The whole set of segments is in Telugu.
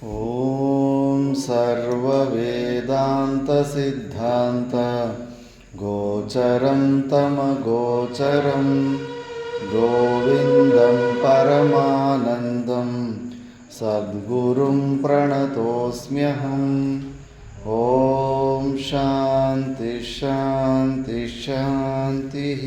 ॐ सर्ववेदान्तसिद्धान्त गोचरं तमगोचरं गोविन्दं परमानन्दं सद्गुरुं प्रणतोऽस्म्यहम्। ॐ शान्ति शान्ति शान्तिः।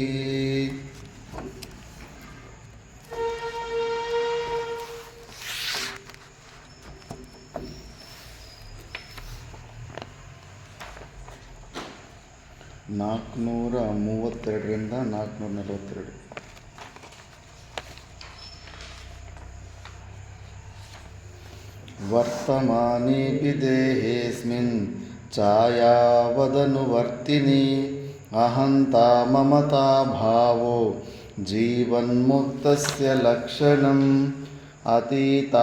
ನಾಲ್ಕುನೂರ 32ರಿಂದ 442. ವರ್ತಮಾನೇಪಿ ದೇಹೇಸ್ಮಿನ್ ಛಾಯಾವದನುವರ್ತಿನಿ ಅಹಂತಾ ಮಮತಾ ಭಾವೋ ಜೀವನ್ಮುಕ್ತಸ್ಯ ಲಕ್ಷಣಂ ಅತೀತಾನನುಸಂಧಾನಂ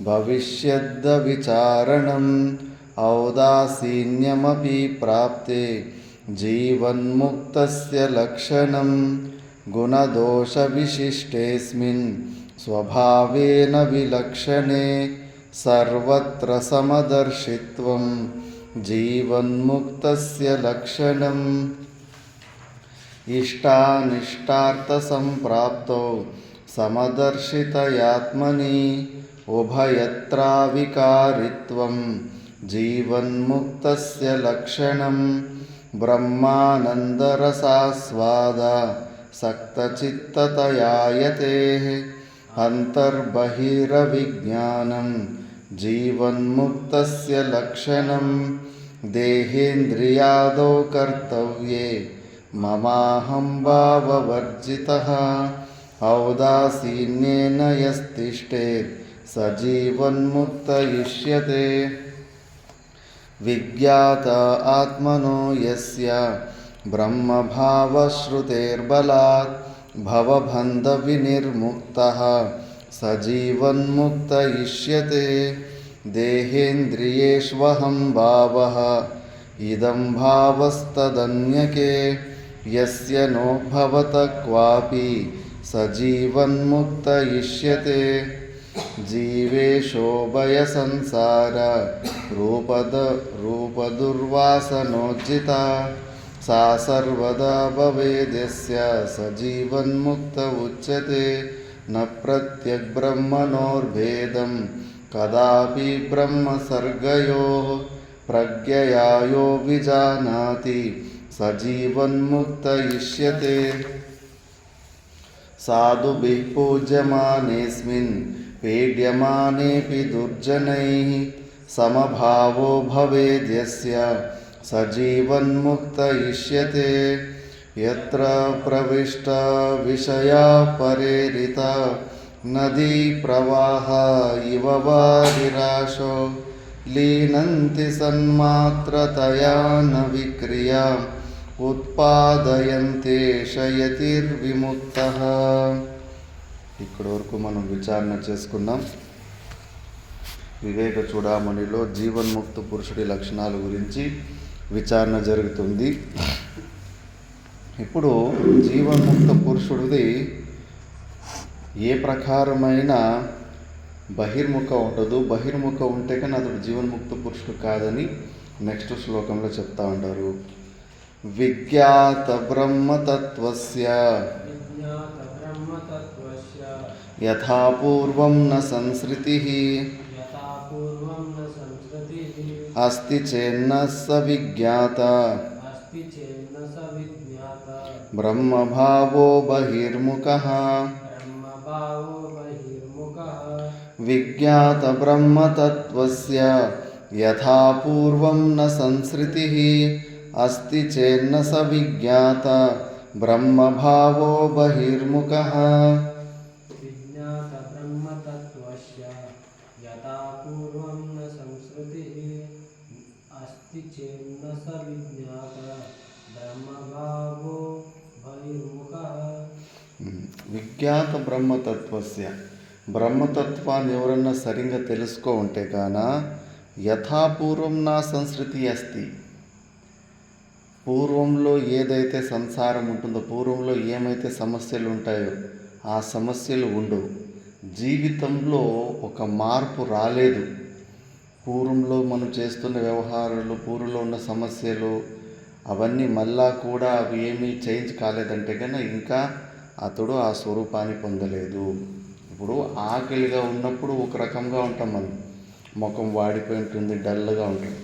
ಭವಿಷ್ಯದ್ದ ವಿಚಾರಣಂ ಔದಾಸೀನ್ಯಮಪಿ ಪ್ರಾಪ್ತೆ ಜೀವನ್ಮುಕ್ತಸ್ಯ ಲಕ್ಷಣಂ ಗುಣದೋಷವಿಶಿಷ್ಟೇಸ್ಮಿನ್ ಸ್ವಭಾವೇನ ವಿಲಕ್ಷಣೆ ಸರ್ವತ್ರ ಸಮದರ್ಶಿತ್ವಂ ಜೀವನ್ಮುಕ್ತಸ್ಯ ಲಕ್ಷಣಂ ಇಷ್ಟಾನಿಷ್ಟಾರ್ಥಸಂಪ್ರಾಪ್ತೌ ಸಮದರ್ಶಿತಯಾತ್ಮನಿ ಉಭಯತ್ರಾವಿಕಾರಿತ್ವಂ ಜೀವನ್ಮುಕ್ತಸ್ಯ ಲಕ್ಷಣಂ ಬ್ರಹ್ಮಾನಂದರಸಾಸ್ವಾದ ಸಕ್ತಚಿತ್ತತಯಾಯತೇಃ ಅಂತರ್ಬಹಿರವಿಜ್ಞಾನಂ ಜೀವನ್ಮುಕ್ತಸ್ಯ ಲಕ್ಷಣಂ ದೇಹೇಂದ್ರಿಯಾದೌ ಕರ್ತವ್ಯೇ ಮಮಾಹಂ ಭಾವವರ್ಜಿತಃ ಔದಾಸೀನ್ಯೇನ ಯಸ್ತಿಷ್ಠೇತ್ ಸ ಜೀವನ್ಮುಕ್ತ ಇಷ್ಯತೆ ವಿಜ್ಞಾತ ಆತ್ಮನೋ ಯಸ್ಯ ಬ್ರಹ್ಮಭಾವಶ್ರುತೇರ್ಬಲಾತ್ ಭವಬಂಧವಿನಿರ್ಮುಕ್ತಃ ಸ ಜೀವನ್ಮುಕ್ತ ಇಷ್ಯತೆ ದೇಹೇಂದ್ರಿಯೇಷ್ವಹಂ ಭಾವಃ ಇದಂ ಭಾವಸ್ತದನ್ಯಕೆ ಯಸ್ಯ ನೋ ಭವತಃ ಕ್ವಾಪಿ ಸ ಜೀವನ್ಮುಕ್ತ ಇಷ್ಯತೆ ಜೀವೇಶೋಭಯ ಸಂಸಾರ ರೂಪದುರ್ವಾಸನೋಜ್ಜಿತ ಸಾ ಸರ್ವದಾ ಭವೇದ್ಯಸ್ಯ ಸ ಜೀವನ್ಮುಕ್ತ ಉಚ್ಯತೆ ನ ಪ್ರತ್ಯಕ್ ಬ್ರಹ್ಮಣೋರ್ಭೇದಂ ಕದಾಪಿ ಬ್ರಹ್ಮಸರ್ಗಯೋಃ ಪ್ರಜ್ಞಯಾ ಯೋ ವಿಜಾನಾತಿ ಸ ಜೀವನ್ಮುಕ್ತ ಇಷ್ಯತೆ ಸಾಧುಭಿಃ ಪೂಜ್ಯಮಾನೇಸ್ಮಿನ್ ಪೀಡ್ಯಮಾನೇಪಿ ದುರ್ಜನೈಃ ಸಮಭಾವೋ ಭವೇದ್ಯಸ್ಯ ಸ ಜೀವನ್ಮುಕ್ತ ಇಷ್ಯತೆ ಯತ್ರ ಪ್ರವಿಷ್ಟ ವಿಷಯಾ ಪರೇರಿತ ನದೀ ಪ್ರವಾಹ ಇವ ವಾರಿರಾಶೋ ಲೀನಂತಿ ಸನ್ಮಾತ್ರತಯಾ ನ ವಿಕ್ರಿಯಾ ఉత్పాదయంతే శయతిర్విముక్తః. ఇక్కడి వరకు మనం విచారణ చేసుకున్నాం. వివేక చూడామణిలో జీవన్ముక్త పురుషుడి లక్షణాల గురించి విచారణ జరుగుతుంది. ఇప్పుడు జీవన్ముక్త పురుషుడిది ఏ ప్రకారమైన బహిర్ముఖం ఉండదు. బహిర్ముఖం ఉంటే కానీ అతడు జీవన్ముక్త పురుషుడు కాదని నెక్స్ట్ శ్లోకంలో చెప్తా ఉంటారు. విజ్ఞాత బ్రహ్మతత్వస్య యథా పూర్వం న సంస్కృతిః అస్తి చేన్న స విజ్ఞాత బ్రహ్మభావో బహిర్ముఖః విజ్ఞాత బ్రహ్మతత్వస్య యథా పూర్వం న సంస్కృతిః అస్తి చేన్న స విజ్ఞాత బ్రహ్మభావో బహిర్ముఖః. విజ్ఞాత బ్రహ్మతత్వస్య బ్రహ్మతత్వాన్ని ఎవరన్నా సరిగ్గా తెలుసుకో ఉంటే కాన యథాపూర్వం నా సంస్కృతి అస్తి. పూర్వంలో ఏదైతే సంసారం ఉంటుందో, పూర్వంలో ఏమైతే సమస్యలు ఉంటాయో ఆ సమస్యలు ఉండవు. జీవితంలో ఒక మార్పు రాలేదు. పూర్వంలో మనం చేస్తున్న వ్యవహారాలు, పూర్వంలో ఉన్న సమస్యలు అవన్నీ మళ్ళా కూడా అవి ఏమీ చేంజ్ కాలేదంటే కన్నా ఇంకా అతడు ఆ స్వరూపాన్ని పొందలేదు. ఇప్పుడు ఆకలిగా ఉన్నప్పుడు ఒక రకంగా ఉంటాం మనం, ముఖం వాడిపోయి ఉంటుంది, డల్గా ఉంటుంది.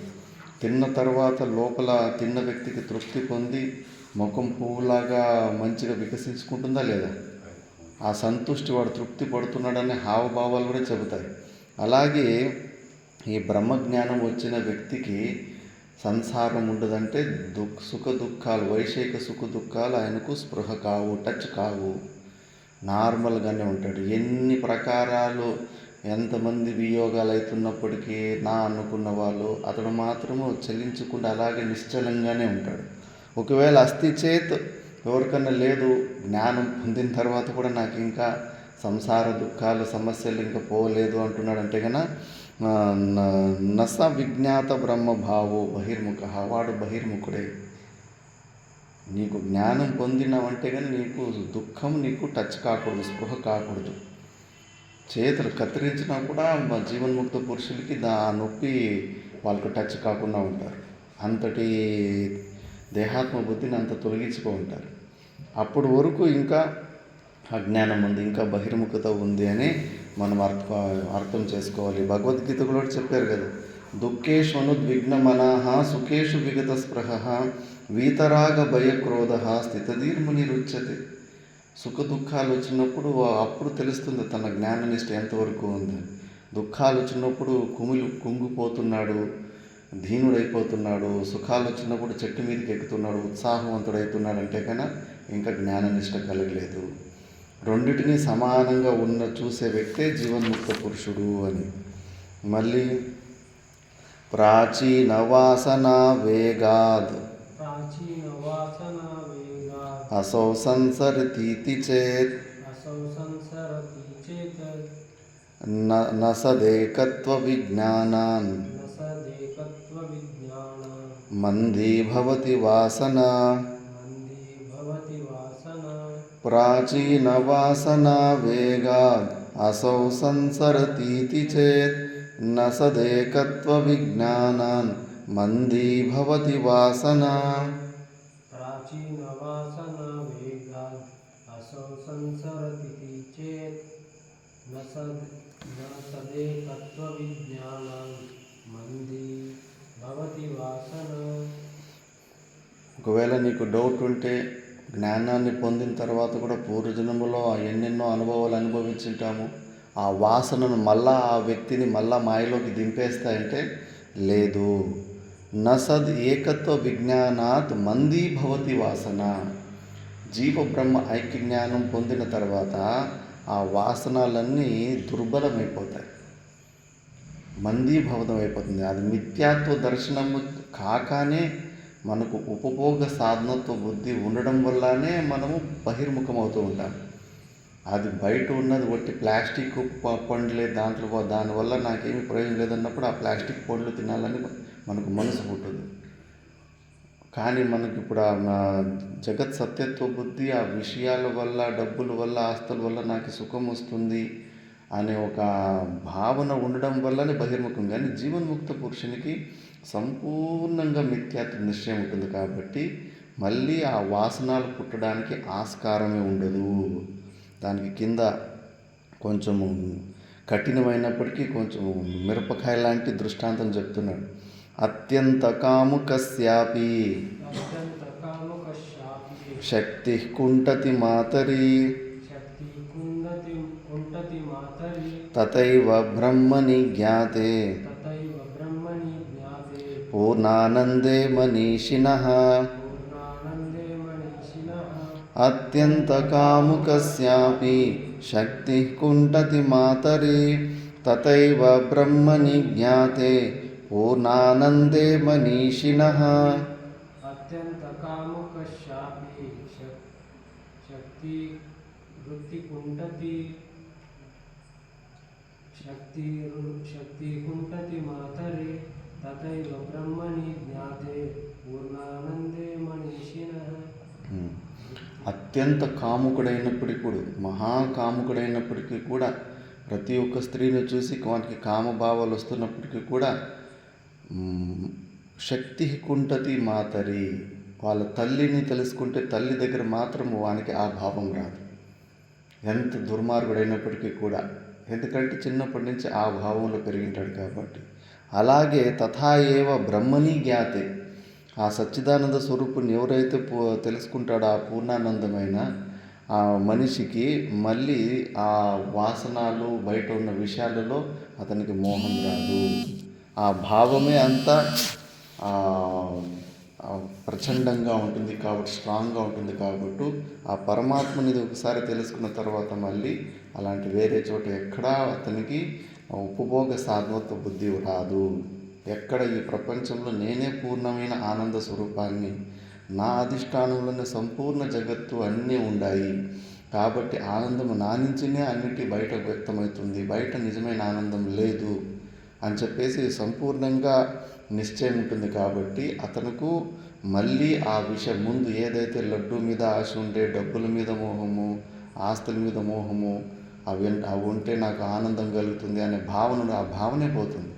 తిన్న తర్వాత లోపల తిన్న వ్యక్తికి తృప్తి పొంది ముఖం పువ్వులాగా మంచిగా వికసించుకుంటుందా లేదా? ఆ సంతుష్టి, వాడు తృప్తి పడుతున్నాడనే హావభావాలు కూడా చెబుతాయి. అలాగే ఈ బ్రహ్మజ్ఞానం వచ్చిన వ్యక్తికి సంసారం ఉండదంటే సుఖ దుఃఖాలు, వైషయిక సుఖ దుఃఖాలు ఆయనకు స్పృహ కావు, టచ్ కావు, నార్మల్గానే ఉంటాడు. ఎన్ని ప్రకారాలు, ఎంతమంది వియోగాలు అవుతున్నప్పటికీ నా అనుకున్న వాళ్ళు అతడు మాత్రము చెల్లించకుండా అలాగే నిశ్చలంగానే ఉంటాడు. ఒకవేళ అస్థి చేత్ ఎవరికన్నా లేదు, జ్ఞానం పొందిన తర్వాత కూడా నాకు ఇంకా సంసార దుఃఖాలు, సమస్యలు ఇంకా పోలేదు అంటున్నాడు అంటే కన్నా నస విజ్ఞాత బ్రహ్మభావో బహిర్ముఖ, వాడు బహిర్ముఖుడే. నీకు జ్ఞానం పొందినావంటే కానీ నీకు దుఃఖం నీకు టచ్ కాకూడదు, స్పృహ కాకూడదు. చేతులు కత్తిరించినా కూడా జీవన్ముక్త పురుషులకి ఆ నొప్పి వాళ్ళకు టచ్ కాకుండా ఉంటారు. అంతటి దేహాత్మ బుద్ధిని అంత తొలగించుకో ఉంటారు. అప్పటి వరకు ఇంకా అజ్ఞానం ఉంది, ఇంకా బహిర్ముఖత ఉంది అని మనం అర్థం చేసుకోవాలి. భగవద్గీత కూడా చెప్పారు కదా, దుఃఖేషు అనుద్విగ్నమనః సుఖేషు విగత స్పృహ వీతరాగ భయక్రోధ స్థితధీర్మునిరుచ్యతే. సుఖ దుఃఖాలు వచ్చినప్పుడు అప్పుడు తెలుస్తుంది తన జ్ఞాననిష్ట ఎంతవరకు ఉంది. దుఃఖాలు వచ్చినప్పుడు కుంగిపోతున్నాడు, దీనుడైపోతున్నాడు. సుఖాలు వచ్చినప్పుడు చెట్టు మీదకి ఎక్కుతున్నాడు, ఉత్సాహవంతుడవుతున్నాడు అంటే కన్నా ఇంకా జ్ఞాననిష్ట కలగలేదు. రెండిటిని సమానంగా చూసే వ్యక్తే జీవన్ముక్త పురుషుడు అని. మళ్ళీ ప్రాచీన వాసన వేగాద్ అసౌ సంసరతీతి చేత్ నసదేకత్వ విజ్ఞానాన్ మందీ భవతి వాసన. ప్రాచీన వాసన వేగాద్ అసౌ సంసరతీతి చేత్ నసదేకత్వ విజ్ఞానాన్ మందీ భవతి వాసన. ప్రాచీన వాసన వేగాద్ అసౌ సంసరతి చేత్ నసదేకత్వ విజ్ఞానాన్ మందీ భవతి వాసన. ఒకవేళ నీకు డౌట్ ఉంటే, జ్ఞానాన్ని పొందిన తర్వాత కూడా పూర్వజన్మలో ఎన్నెన్నో అనుభవాలు అనుభవించుంటాము, ఆ వాసనను మళ్ళా ఆ వ్యక్తిని మళ్ళా మాయలోకి దింపేస్తాయంటే లేదు. నసద్ ఏకత్వ విజ్ఞానాత్ మందీ భవతి వాసన. జీవ బ్రహ్మ ఐక్య జ్ఞానం పొందిన తర్వాత ఆ వాసనలన్నీ దుర్బలమైపోతాయి, మందీభవతం అయిపోతుంది. అది మిథ్యాత్వ దర్శనము కాకనే మనకు ఉపభోగ సాధనత్వ బుద్ధి ఉండడం వల్లనే మనము బహిర్ముఖం అవుతూ ఉంటాం. అది బయట ఉన్నది ఒట్టి ప్లాస్టిక్ పండ్లే, దానివల్ల నాకేమీ ప్రయోజనం లేదన్నప్పుడు ఆ ప్లాస్టిక్ పండ్లు తినాలని మనకు మనసు పుట్టదు. కానీ మనకి ఇప్పుడు ఆ జగత్ సత్యత్వ బుద్ధి, ఆ విషయాల వల్ల, డబ్బుల వల్ల, ఆస్తుల వల్ల నాకు సుఖం వస్తుంది అనే ఒక భావన ఉండడం వల్లనే బహిర్ముఖం. కానీ జీవన్ముక్త పురుషునికి సంపూర్ణంగా మిథ్యాత్వ నిశ్చయం ఉంటుంది కాబట్టి మళ్ళీ ఆ వాసనలు పుట్టడానికి ఆస్కారమే ఉండదు. దానికి కింద కొంచెము కఠినమైనప్పటికీ కొంచెం మిరపకాయ లాంటి దృష్టాంతం చెప్తున్నాడు. అత్యంత కాముకస్యాపి శక్తి కుంఠతి మాతరి తథైవ బ్రహ్మణి జ్ఞాతే పూర్ణానందే మనీషిణః. అత్యంత కాముకస్యాపి శక్తి కుంఠతి మాతరి తథైవ బ్రహ్మణి జ్ఞాతే పూర్ణానందే మనీషిణః. అత్యంత కాముకస్యాపి శక్తి వృత్తి కుంఠతి మాతరే తథైవ బ్రహ్మణి జ్ఞాతే పూర్ణానందే మనీషిణః. అత్యంత కాముకుడైనప్పటికీ కూడా, మహాకాముకుడైనప్పటికీ కూడా ప్రతి ఒక్క స్త్రీని చూసి వానికి కామభావాలు వస్తున్నప్పటికీ కూడా శక్తి కుంటతి మాతరి, వాళ్ళ తల్లిని తెలుసుకుంటే తల్లి దగ్గర మాత్రం వానికి ఆ భావం రాదు, ఎంత దుర్మార్గుడైనప్పటికీ కూడా. ఎందుకంటే చిన్నప్పటి నుంచి ఆ భావంలో పెరిగింటాడు కాబట్టి. అలాగే తథా ఏవ బ్రహ్మని జ్ఞాతే, ఆ సచ్చిదానంద స్వరూపుని ఎవరైతే తెలుసుకుంటాడో ఆ పూర్ణానందమైన ఆ మనిషికి మళ్ళీ ఆ వాసనలు బయట ఉన్న విషయాలలో అతనికి మోహం రాదు. ఆ భావమే అంతా ప్రచండంగా ఉంటుంది కాబట్టి, స్ట్రాంగ్గా ఉంటుంది కాబట్టి ఆ పరమాత్మని ఒకసారి తెలుసుకున్న తర్వాత మళ్ళీ అలాంటి వేరే చోట ఎక్కడా అతనికి ఉపభోగ సాధవత్వ బుద్ధి రాదు. ఎక్కడ ఈ ప్రపంచంలో నేనే పూర్ణమైన ఆనంద స్వరూపాన్ని, నా అధిష్టానంలోనే సంపూర్ణ జగత్తు అన్నీ ఉన్నాయి కాబట్టి ఆనందం నా నుంచినే అన్నిటి బయట వ్యక్తమవుతుంది, బయట నిజమైన ఆనందం లేదు అని చెప్పేసి సంపూర్ణంగా నిశ్చయం ఉంటుంది. కాబట్టి అతనుకు మళ్ళీ ఆ విషయం ముందు ఏదైతే లడ్డు మీద ఆశ ఉండే, డబ్బుల మీద మోహము, ఆస్తుల మీద మోహము, అవి ఉంటే నాకు ఆనందం కలుగుతుంది అనే భావన, ఆ భావనే పోతుంది.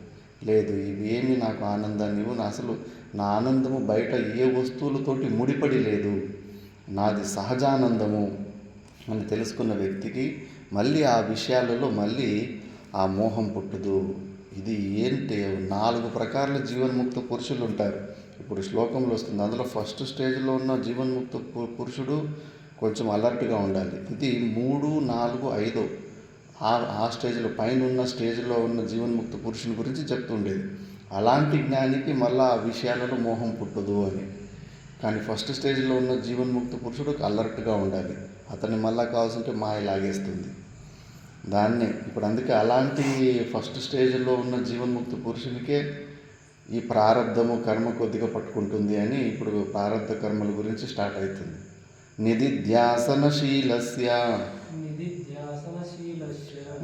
లేదు, ఇవేమి నాకు ఆనందాన్ని ఇవ్వు, అసలు నా ఆనందము బయట ఏ వస్తువులతోటి ముడిపడి లేదు, నాది సహజానందము అని తెలుసుకున్న వ్యక్తికి మళ్ళీ ఆ విషయాలలో మళ్ళీ ఆ మోహం పుట్టదు. ఇది ఏంటి, 4 ప్రకారాల జీవన్ముక్త పురుషులు ఉంటారు. ఇప్పుడు శ్లోకంలో వస్తుంది, అందులో ఫస్ట్ స్టేజ్లో ఉన్న జీవన్ముక్త పురుషుడు కొంచెం అలర్ట్గా ఉండాలి. ఇది 3, 4, 5 ఆ స్టేజ్లో పైన ఉన్న స్టేజ్లో ఉన్న జీవన్ముక్త పురుషుని గురించి చెప్తుండేది. అలాంటి జ్ఞానికి మళ్ళీ ఆ విషయాలలో మోహం పుట్టదు అని. కానీ ఫస్ట్ స్టేజ్లో ఉన్న జీవన్ముక్త పురుషుడు అలర్ట్గా ఉండాలి, అతన్ని మళ్ళీ కావాల్సింటే మాయ లాగేస్తుంది దాన్నే. ఇప్పుడు అందుకే అలాంటి ఫస్ట్ స్టేజ్లో ఉన్న జీవన్ముక్త పురుషునికే ఈ ప్రారంధము కర్మ కొద్దిగా పట్టుకుంటుంది అని ఇప్పుడు ప్రారంధ కర్మల గురించి స్టార్ట్ అవుతుంది. నిధిధ్యాసనశీలస్య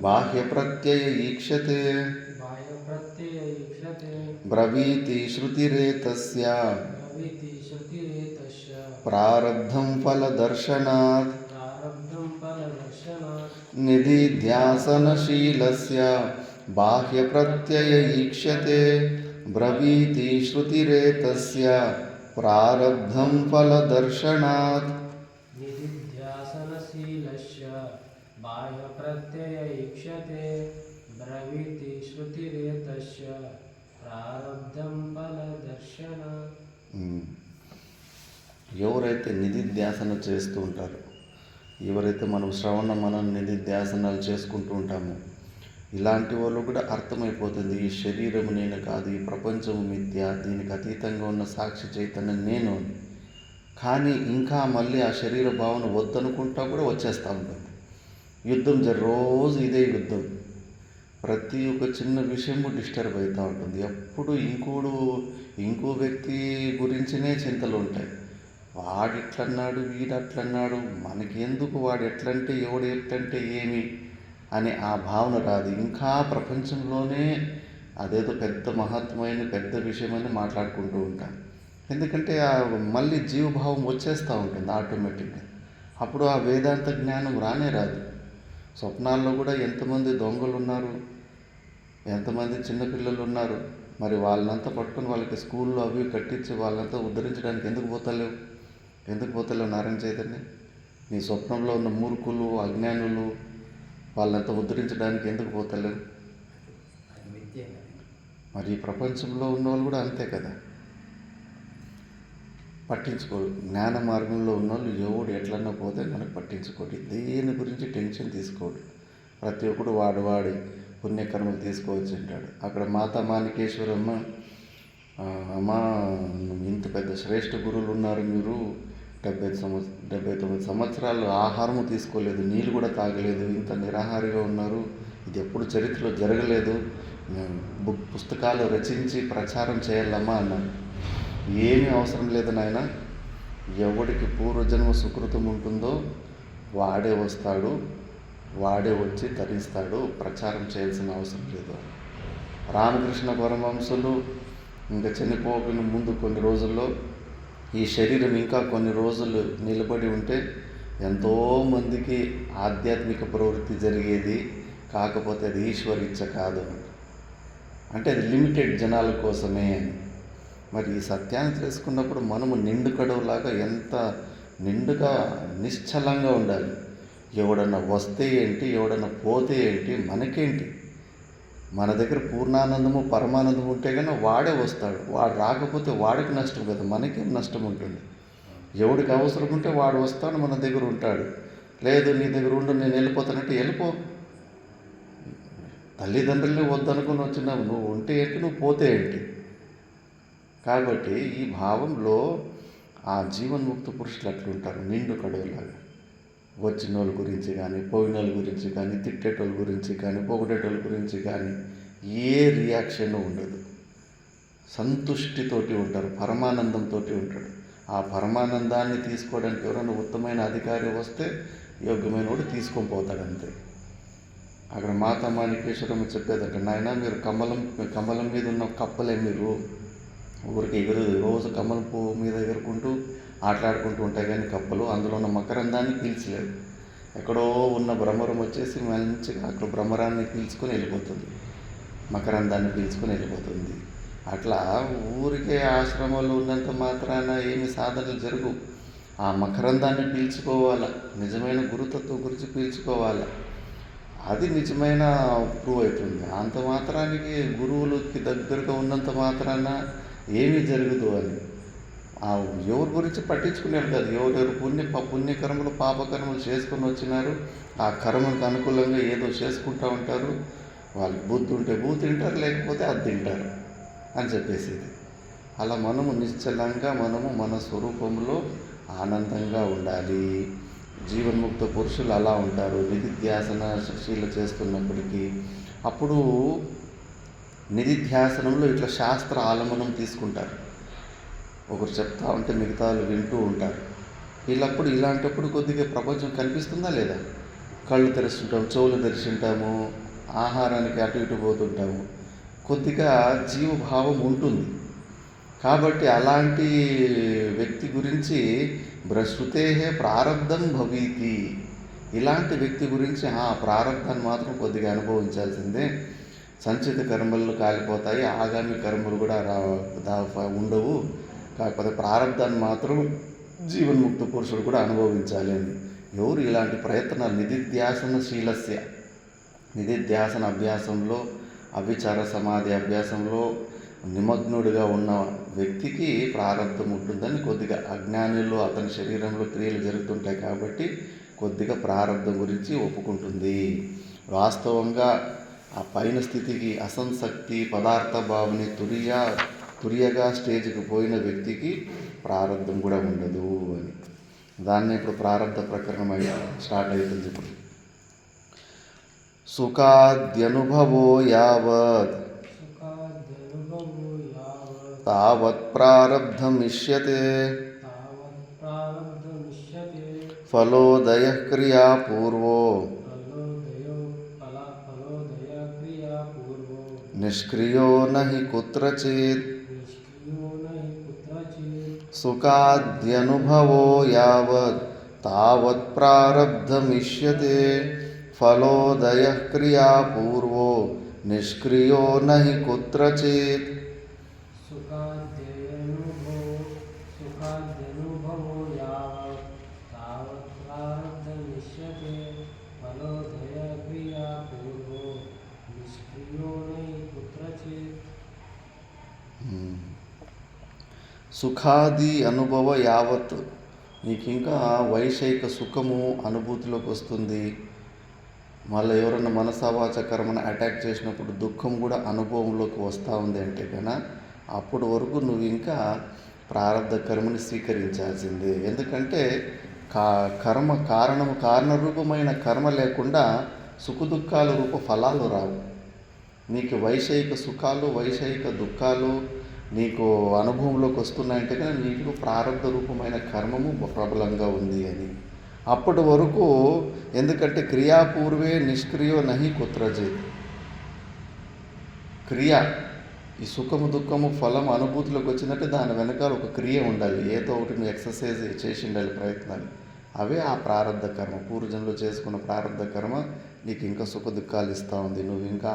బాహ్య ప్రత్యయ ఈక్షతే బ్రవీతి శృతిరేతస్య ప్రారబ్ధం ఫలదర్శనాత్. నిధిధ్యాసనశీలస్య బాహ్య ప్రత్యయ ఈక్షతే బ్రవీతి శృతిరేతస్య ప్రారబ్ధం ఫలదర్శనాత్. నిధిధ్యాసనశీలస్య బాహ్య ప్రత్యయ ఈక్షతే బ్రవీతి శృతిరేతస్య ప్రారబ్ధం ఫలదర్శనాత్. ఎవరైతే నిధిధ్యాసన చేస్తూ ఉంటారో, ఎవరైతే మనం శ్రవణ మనం నిధిధ్యాసనాలు చేసుకుంటూ ఉంటామో, ఇలాంటి వాళ్ళు కూడా అర్థమైపోతుంది ఈ శరీరము నేను కాదు, ఈ ప్రపంచము మిథ్య, దీనికి అతీతంగా ఉన్న సాక్షి చైతన్యం నేను అని. కానీ ఇంకా మళ్ళీ ఆ శరీర భావన వద్దనుకుంటా కూడా వచ్చేస్తూ ఉంటుంది. యుద్ధం రోజు ఇదే యుద్ధం, ప్రతి ఒక్క చిన్న విషయము డిస్టర్బ్ అవుతూ ఉంటుంది. ఎప్పుడు ఇంకో వ్యక్తి గురించినే చింతలు ఉంటాయి. వాడు ఇట్లన్నాడు, వీడు అట్లన్నాడు, మనకెందుకు, వాడు ఎట్లంటే ఎవడు ఎట్లంటే ఏమి అని ఆ భావన రాదు. ఇంకా ప్రపంచంలోనే అదేదో పెద్ద మహత్వమైన పెద్ద విషయమని మాట్లాడుకుంటూ ఉంటాం. ఎందుకంటే మళ్ళీ జీవభావం వచ్చేస్తూ ఉంటుంది ఆటోమేటిక్గా. అప్పుడు ఆ వేదాంత జ్ఞానం రానే రాదు. స్వప్నాల్లో కూడా ఎంతమంది దొంగలు ఉన్నారు, ఎంతమంది చిన్నపిల్లలు ఉన్నారు. మరి వాళ్ళంతా పట్టుకొని వాళ్ళకి స్కూల్లో అవి కట్టించి వాళ్ళంతా ఉద్ధరించడానికి ఎందుకు పోతలేవు నారాయణ చైతన్య? నీ స్వప్నంలో ఉన్న మూర్ఖులు, అజ్ఞానులు వాళ్ళంతా ఉద్ధరించడానికి ఎందుకు పోతలేవు? మరి ఈ ప్రపంచంలో ఉన్న వాళ్ళు కూడా అంతే కదా, పట్టించుకోడు. జ్ఞాన మార్గంలో ఉన్నోళ్ళు ఎవడు ఎట్లన్నా పోతే మనకు పట్టించుకోడు, దేని గురించి టెన్షన్ తీసుకోడు. ప్రతి ఒక్కడు వాడి పుణ్యకర్మలు తీసుకోవచ్చు అంటాడు. అక్కడ మాతా మాణికేశ్వరమ్మ, అమ్మా ఇంత పెద్ద శ్రేష్ఠ గురువులు ఉన్నారు, మీరు 79 సంవత్సరాలు ఆహారము తీసుకోలేదు, నీళ్ళు కూడా తాగలేదు, ఇంత నిరాహారిగా ఉన్నారు, ఇది ఎప్పుడు చరిత్రలో జరగలేదు, పుస్తకాలు రచించి ప్రచారం చేయాలమ్మా అన్నాను. ఏమీ అవసరం లేదు నాయన, ఎవడికి పూర్వజన్మ సుకృతం ఉంటుందో వాడే వస్తాడు, వాడే వచ్చి తరిస్తాడు, ప్రచారం చేయాల్సిన అవసరం లేదు. రామకృష్ణ పరమహంసులు ఇంకా చనిపోయిన ముందు కొన్ని రోజుల్లో ఈ శరీరం ఇంకా కొన్ని రోజులు నిలబడి ఉంటే ఎంతోమందికి ఆధ్యాత్మిక ప్రవృత్తి జరిగేది, కాకపోతే అది ఈశ్వరిచ్చ కాదు అంటే అది లిమిటెడ్ జనాల కోసమే అని. మరి ఈ సత్యాన్ని తెలుసుకున్నప్పుడు మనము నిండు కడువులాగా ఎంత నిండుగా నిశ్చలంగా ఉండాలి. ఎవడన్నా వస్తే ఏంటి, ఎవడన్నా పోతే ఏంటి, మనకేంటి? మన దగ్గర పూర్ణానందము పరమానందము ఉంటే కన్నా వాడే వస్తాడు. వాడు రాకపోతే వాడికి నష్టం కదా, మనకేం నష్టం ఉంటుంది? ఎవడికి అవసరం ఉంటే వాడు వస్తాడు, మన దగ్గర ఉంటాడు. లేదు నీ దగ్గర ఉండు నేను వెళ్ళిపోతానంటే వెళ్ళిపో. తల్లిదండ్రుల్ని వద్దనుకుని వచ్చినావు, నువ్వు ఉంటే ఏంటి, నువ్వు పోతే ఏంటి? కాబట్టి ఈ భావంలో ఆ జీవన్ముక్త పురుషులు అట్లుంటారు, నిండు కడువులాగా. వచ్చిన వాళ్ళ గురించి కానీ, పోయిన వాళ్ళ గురించి కానీ, తిట్టేటోళ్ళ గురించి కానీ, పొగిడేటోళ్ళ గురించి కానీ ఏ రియాక్షన్ ఉండదు. సంతుష్టితోటి ఉంటారు, పరమానందంతో ఉంటాడు. ఆ పరమానందాన్ని తీసుకోవడానికి ఎవరైనా ఉత్తమైన అధికారి వస్తే యోగ్యమైన వాడు తీసుకొని పోతాడు అంతే. అక్కడ మాతా మాణికేశ్వరమ్మ చెప్పేదంటే, నాయన మీరు కమలం మీద ఉన్న కప్పలే, మీరు ఊరికి ఎగురు రోజు కమలం పువ్వు మీద ఎగురుకుంటూ ఆటలాడుకుంటూ ఉంటాయి కానీ కప్పలు అందులో ఉన్న మకరందాన్ని పీల్చలేదు. ఎక్కడో ఉన్న భ్రమరం వచ్చేసి మంచిగా అక్కడ భ్రమరాన్ని పీల్చుకొని వెళ్ళిపోతుంది, మకరందాన్ని పీల్చుకొని వెళ్ళిపోతుంది. అట్లా ఊరికే ఆశ్రమాలు ఉన్నంత మాత్రాన ఏమి సాధనలు జరుగు. ఆ మకరందాన్ని పీల్చుకోవాలా, నిజమైన గురుతత్వం గురించి పీల్చుకోవాలా. అది నిజమైన ప్రూవ్ అవుతుంది. అంత మాత్రానికి గురువులకి దగ్గరగా ఉన్నంత మాత్రాన ఏమీ జరగదు అని ఎవరి గురించి పట్టించుకునేది కాదు. ఎవరెవరు పుణ్యకర్మలు పాపకర్మలు చేసుకొని వచ్చినారు, ఆ కర్మకు అనుకూలంగా ఏదో చేసుకుంటూ ఉంటారు. వాళ్ళకి బుద్ధి ఉంటే బుద్ధి తింటారు, లేకపోతే అది తింటారు అని చెప్పేసేది. అలా మనము నిశ్చలంగా మనము మన స్వరూపంలో ఆనందంగా ఉండాలి. జీవన్ముక్త పురుషులు అలా ఉంటారు. నిధిధ్యాసన శీల చేస్తున్నప్పటికీ అప్పుడు నిధిధ్యాసనంలో ఇట్లా శాస్త్ర ఆలంబనం తీసుకుంటారు. ఒకరు చెప్తా ఉంటే మిగతా వాళ్ళు వింటూ ఉంటారు. వీళ్ళప్పుడు ఇలాంటప్పుడు కొద్దిగా ప్రపంచం కనిపిస్తుందా లేదా? కళ్ళు తెరుస్తుంటాము, చెవులు తెరిచింటాము, ఆహారానికి అటు ఇటు పోతుంటాము, కొద్దిగా జీవభావం ఉంటుంది. కాబట్టి అలాంటి వ్యక్తి గురించి శృతే ప్రారబ్ధం భవీతి, ఇలాంటి వ్యక్తి గురించి ప్రారబ్ధాన్ని మాత్రం కొద్దిగా అనుభవించాల్సిందే. సంచిత కర్మలు కాలిపోతాయి, ఆగామి కర్మలు కూడా ఉండవు. కాకపోతే ప్రారబ్ధాన్ని మాత్రం జీవన్ముక్త పురుషుడు కూడా అనుభవించాలి అని. ఎవరు ఇలాంటి ప్రయత్నాలు నిధిధ్యాసన అభ్యాసంలో, అవిచార సమాధి అభ్యాసంలో నిమగ్నుడిగా ఉన్న వ్యక్తికి ప్రారంధం ఉంటుందని కొద్దిగా అజ్ఞానిలో అతని శరీరంలో క్రియలు జరుగుతుంటాయి కాబట్టి కొద్దిగా ప్రారంధం గురించి ఒప్పుకుంటుంది. వాస్తవంగా ఆ పైన స్థితికి అసంశక్తి పదార్థ భావని తురియగా స్టేజ్కి పోయిన వ్యక్తికి ప్రారంధం కూడా ఉండదు అని. దాన్ని ఇప్పుడు ప్రారంధ ప్రకరణం స్టార్ట్ అవుతుంది. ఇప్పుడు సుఖాద్యనుభవో యావత్ తావత్ ప్రారబ్ధమిష్యతే ఫలోదయ క్రియా పూర్వో నిష్క్రియో నహి కుత్రచిత్. సుఖాద్యనుభవో యావత్ తావత్ ప్రారబ్ధమిష్యతే ఫలోదయ క్రియా పూర్వో నిష్క్రియో నహి కుత్రచిత్. సుఖాది అనుభవ యావత్, నీకు ఇంకా వైషయిక సుఖము అనుభూతిలోకి వస్తుంది. మళ్ళీ ఎవరన్నా మనసావాచ కర్మను అటాక్ చేసినప్పుడు దుఃఖం కూడా అనుభవంలోకి వస్తూ ఉంది అంటే కన్నా అప్పటి వరకు నువ్వు ఇంకా ప్రారంధ కర్మని స్వీకరించాల్సిందే. ఎందుకంటే కారణరూపమైన కర్మ లేకుండా సుఖదుఖాల రూప ఫలాలు రావు. నీకు వైషయిక సుఖాలు వైషయిక దుఃఖాలు నీకు అనుభవంలోకి వస్తున్నాయంటే కానీ నీకు ప్రారంధ రూపమైన కర్మము ప్రబలంగా ఉంది అని. అప్పటి వరకు ఎందుకంటే క్రియాపూర్వే నిష్క్రియో నహి కుత్రచిత్. క్రియ ఈ సుఖము దుఃఖము ఫలం అనుభూతిలోకి వచ్చిందంటే దాని వెనకాల ఒక క్రియ ఉండాలి, ఏదో ఒకటి నువ్వు ఎక్సర్సైజ్ చేసి ఉండాలి, ప్రయత్నాలు. అవే ఆ ప్రారంధ కర్మ, పూర్వజన్మలో చేసుకున్న ప్రారంధ కర్మ నీకు ఇంకా సుఖ దుఃఖాలు ఇస్తూ ఉంది, నువ్వు ఇంకా